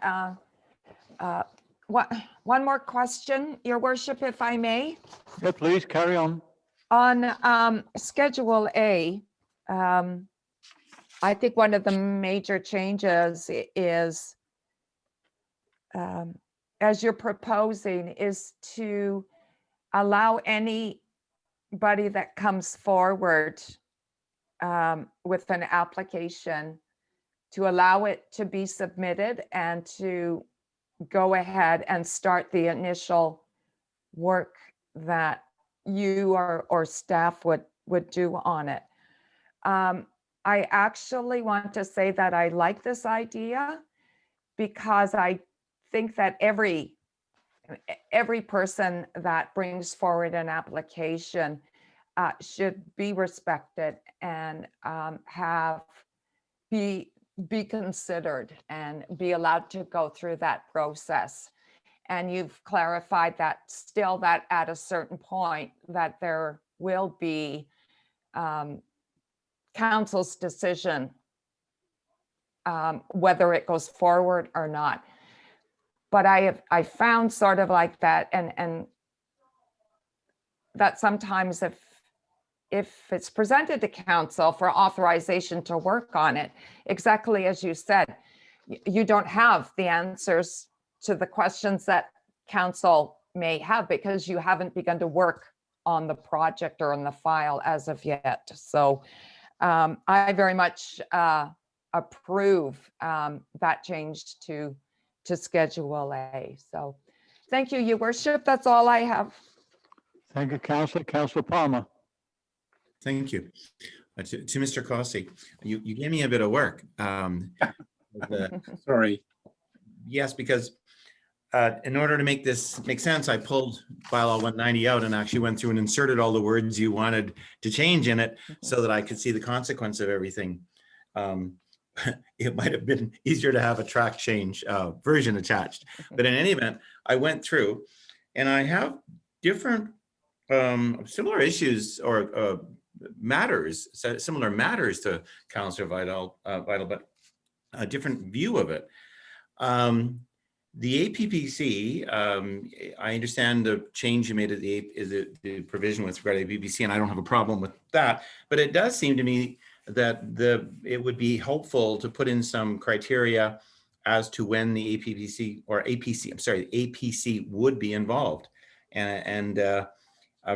one more question, your worship, if I may. Yeah, please carry on. On Schedule A, I think one of the major changes is, as you're proposing, is to allow anybody that comes forward with an application to allow it to be submitted and to go ahead and start the initial work that you or staff would do on it. I actually want to say that I like this idea, because I think that every person that brings forward an application should be respected and be considered and be allowed to go through that process. And you've clarified that still that at a certain point that there will be council's decision whether it goes forward or not. But I found sort of like that, and that sometimes if it's presented to council for authorization to work on it, exactly as you said, you don't have the answers to the questions that council may have because you haven't begun to work on the project or on the file as of yet. So I very much approve that change to Schedule A. So thank you, Your Worship. That's all I have. Thank you, Councillor. Councillor Palmer. Thank you. To Mr. Cossey, you gave me a bit of work. Sorry. Yes, because in order to make this make sense, I pulled bylaw 190 out and actually went through and inserted all the words you wanted to change in it so that I could see the consequence of everything. It might have been easier to have a track change version attached. But in any event, I went through and I have different similar issues or matters, similar matters to Councillor Vital, but a different view of it. The APPC, I understand the change you made at the provision with regard to the APPC, and I don't have a problem with that, but it does seem to me that it would be helpful to put in some criteria as to when the APPC or APC would be involved, and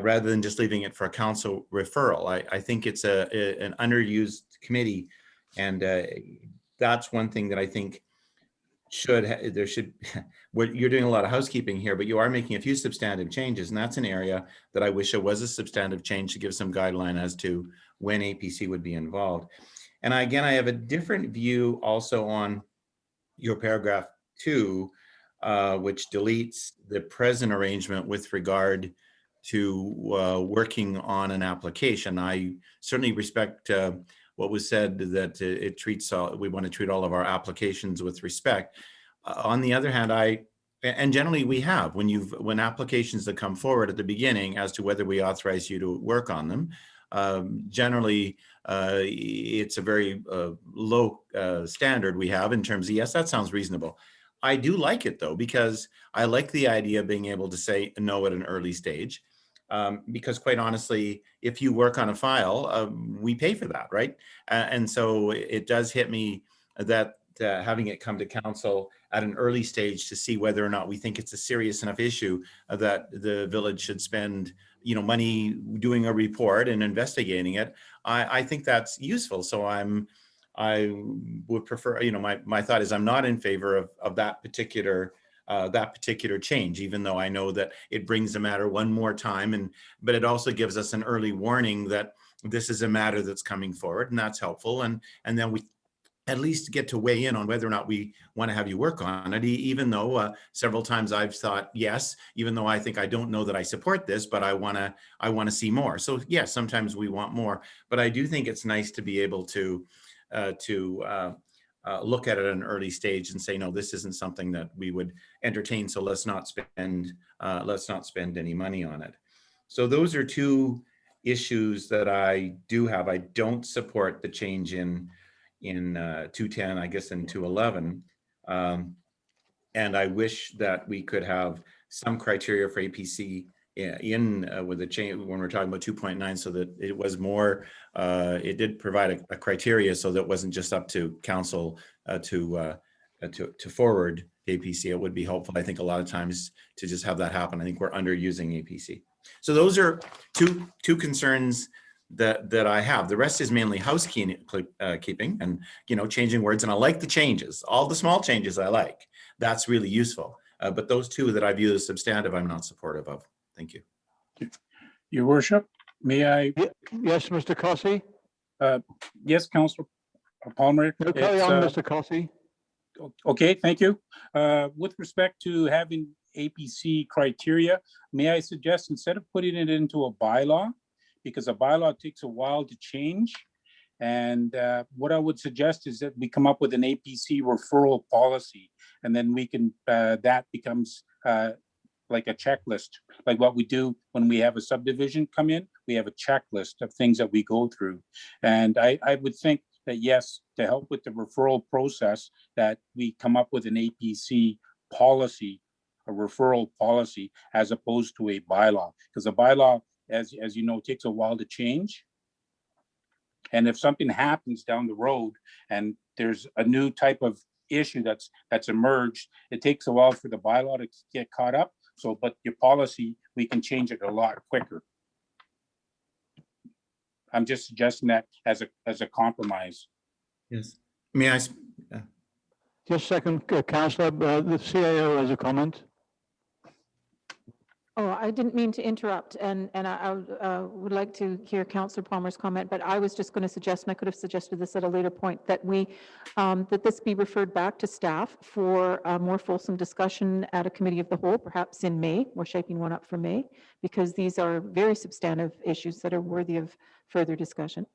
rather than just leaving it for a council referral. I think it's an underused committee, and that's one thing that I think there should. You're doing a lot of housekeeping here, but you are making a few substantive changes, and that's an area that I wish there was a substantive change to give some guideline as to when APC would be involved. And again, I have a different view also on your paragraph 2, which deletes the present arrangement with regard to working on an application. I certainly respect what was said, that it treats we want to treat all of our applications with respect. On the other hand, and generally we have, when applications that come forward at the beginning as to whether we authorize you to work on them, generally it's a very low standard we have in terms of, yes, that sounds reasonable. I do like it though, because I like the idea of being able to say no at an early stage. Because quite honestly, if you work on a file, we pay for that, right? And so it does hit me that having it come to council at an early stage to see whether or not we think it's a serious enough issue that the village should spend, money doing a report and investigating it. I think that's useful. So I would prefer, my thought is I'm not in favor of that particular change, even though I know that it brings the matter one more time, but it also gives us an early warning that this is a matter that's coming forward, and that's helpful. And then we at least get to weigh in on whether or not we want to have you work on it, even though several times I've thought yes, even though I think I don't know that I support this, but I want to see more. So yes, sometimes we want more, but I do think it's nice to be able to look at it at an early stage and say, no, this isn't something that we would entertain, so let's not spend any money on it. So those are two issues that I do have. I don't support the change in 210, I guess in 211. And I wish that we could have some criteria for APC with the change when we're talking about 2.9, so that it was more, it did provide a criteria so that it wasn't just up to council to forward APC. It would be helpful, I think, a lot of times to just have that happen. I think we're underusing APC. So those are two concerns that I have. The rest is mainly housekeeping and changing words, and I like the changes. All the small changes I like. That's really useful. But those two that I view as substantive, I'm not supportive of. Thank you. Your Worship, may I? Yes, Mr. Cossey. Yes, Councillor Palmer. No, carry on, Mr. Cossey. Okay, thank you. With respect to having APC criteria, may I suggest instead of putting it into a bylaw, because a bylaw takes a while to change, and what I would suggest is that we come up with an APC referral policy, and then we can, that becomes like a checklist, like what we do when we have a subdivision come in, we have a checklist of things that we go through. And I would think that yes, to help with the referral process, that we come up with an APC policy, a referral policy, as opposed to a bylaw, because a bylaw, as you know, takes a while to change. And if something happens down the road and there's a new type of issue that's emerged, it takes a while for the bylaw to get caught up. So, but your policy, we can change it a lot quicker. I'm just suggesting that as a compromise. Yes. May I? Just second, Councillor, the CAO has a comment. Oh, I didn't mean to interrupt, and I would like to hear Councillor Palmer's comment, but I was just going to suggest, and I could have suggested this at a later point, that that this be referred back to staff for a more fulsome discussion at a committee of the whole, perhaps in May. We're shaping one up for May, because these are very substantive issues that are worthy of further discussion.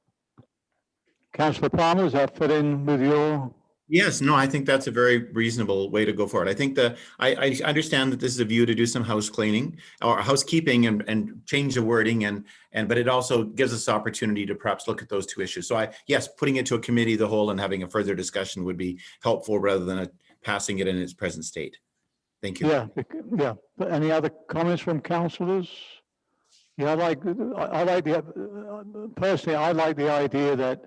Councillor Palmer, does that fit in with your? Yes, no, I think that's a very reasonable way to go forward. I think I understand that this is a view to do some house cleaning or housekeeping and change the wording but it also gives us opportunity to perhaps look at those two issues. So yes, putting it to a committee of the whole and having a further discussion would be helpful rather than passing it in its present state. Thank you. Yeah. But any other comments from councillors? Yeah, personally, I like the idea that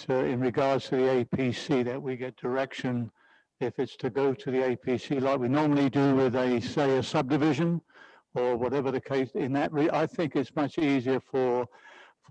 in regards to the APC, that we get direction if it's to go to the APC like we normally do with say a subdivision or whatever the case. In that, I think it's much easier for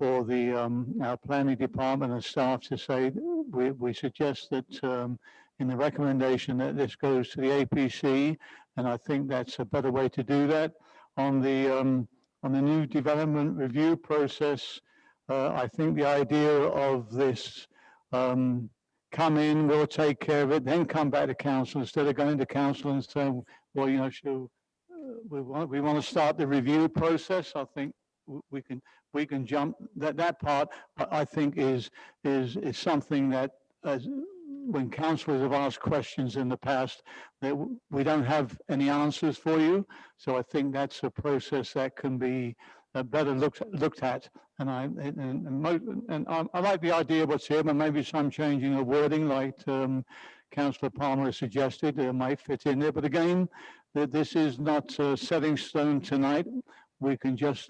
the our planning department and staff to say we suggest that in the recommendation that this goes to the APC, and I think that's a better way to do that. On the new development review process, I think the idea of this come in, we'll take care of it, then come back to council instead of going to council and saying, well, you know, we want to start the review process. I think we can jump that part. I think is something that when councillors have asked questions in the past, that we don't have any answers for you. So I think that's a process that can be better looked at, and I like the idea of what's here, but maybe some changing of wording, like Councillor Palmer has suggested, might fit in there. But again, this is not setting stone tonight. We can just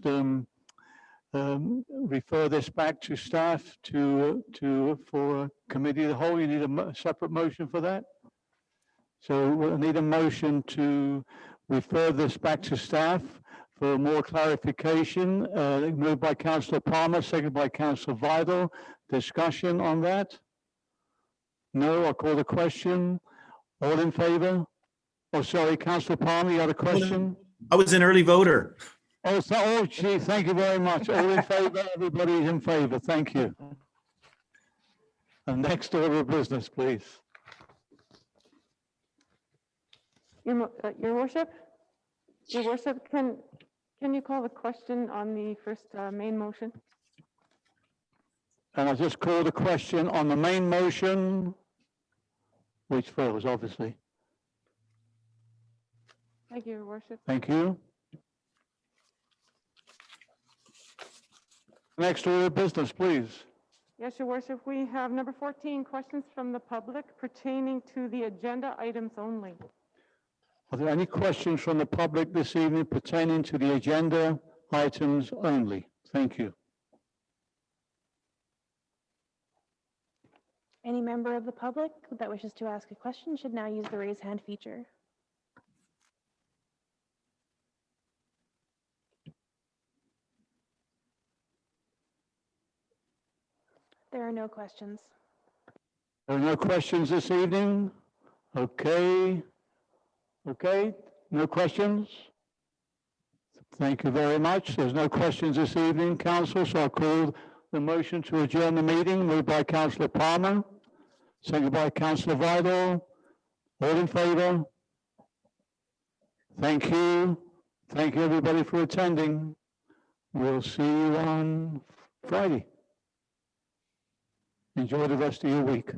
refer this back to staff for a committee of the whole. You need a separate motion for that. So we'll need a motion to refer this back to staff for more clarification. Moved by Councillor Palmer, seconded by Councillor Vidal. Discussion on that? No, I'll call the question. All in favor? Oh, sorry, Councillor Palmer, you had a question? I was an early voter. Oh, gee, thank you very much. All in favor? Everybody's in favor. Thank you. And next order of business, please. Your Worship, can you call the question on the first main motion? And I just call the question on the main motion, which fails, obviously. Thank you, Your Worship. Thank you. Next order of business, please. Yes, Your Worship, we have number 14, questions from the public pertaining to the agenda items only. Are there any questions from the public this evening pertaining to the agenda items only? Thank you. Any member of the public that wishes to ask a question should now use the raise hand feature. There are no questions. There are no questions this evening? Okay. Okay, no questions? Thank you very much. There's no questions this evening, Council, so I'll call the motion to adjourn the meeting. Moved by Councillor Palmer, seconded by Councillor Vidal. All in favor? Thank you. Thank you, everybody, for attending. We'll see you on Friday. Enjoy the rest of your week.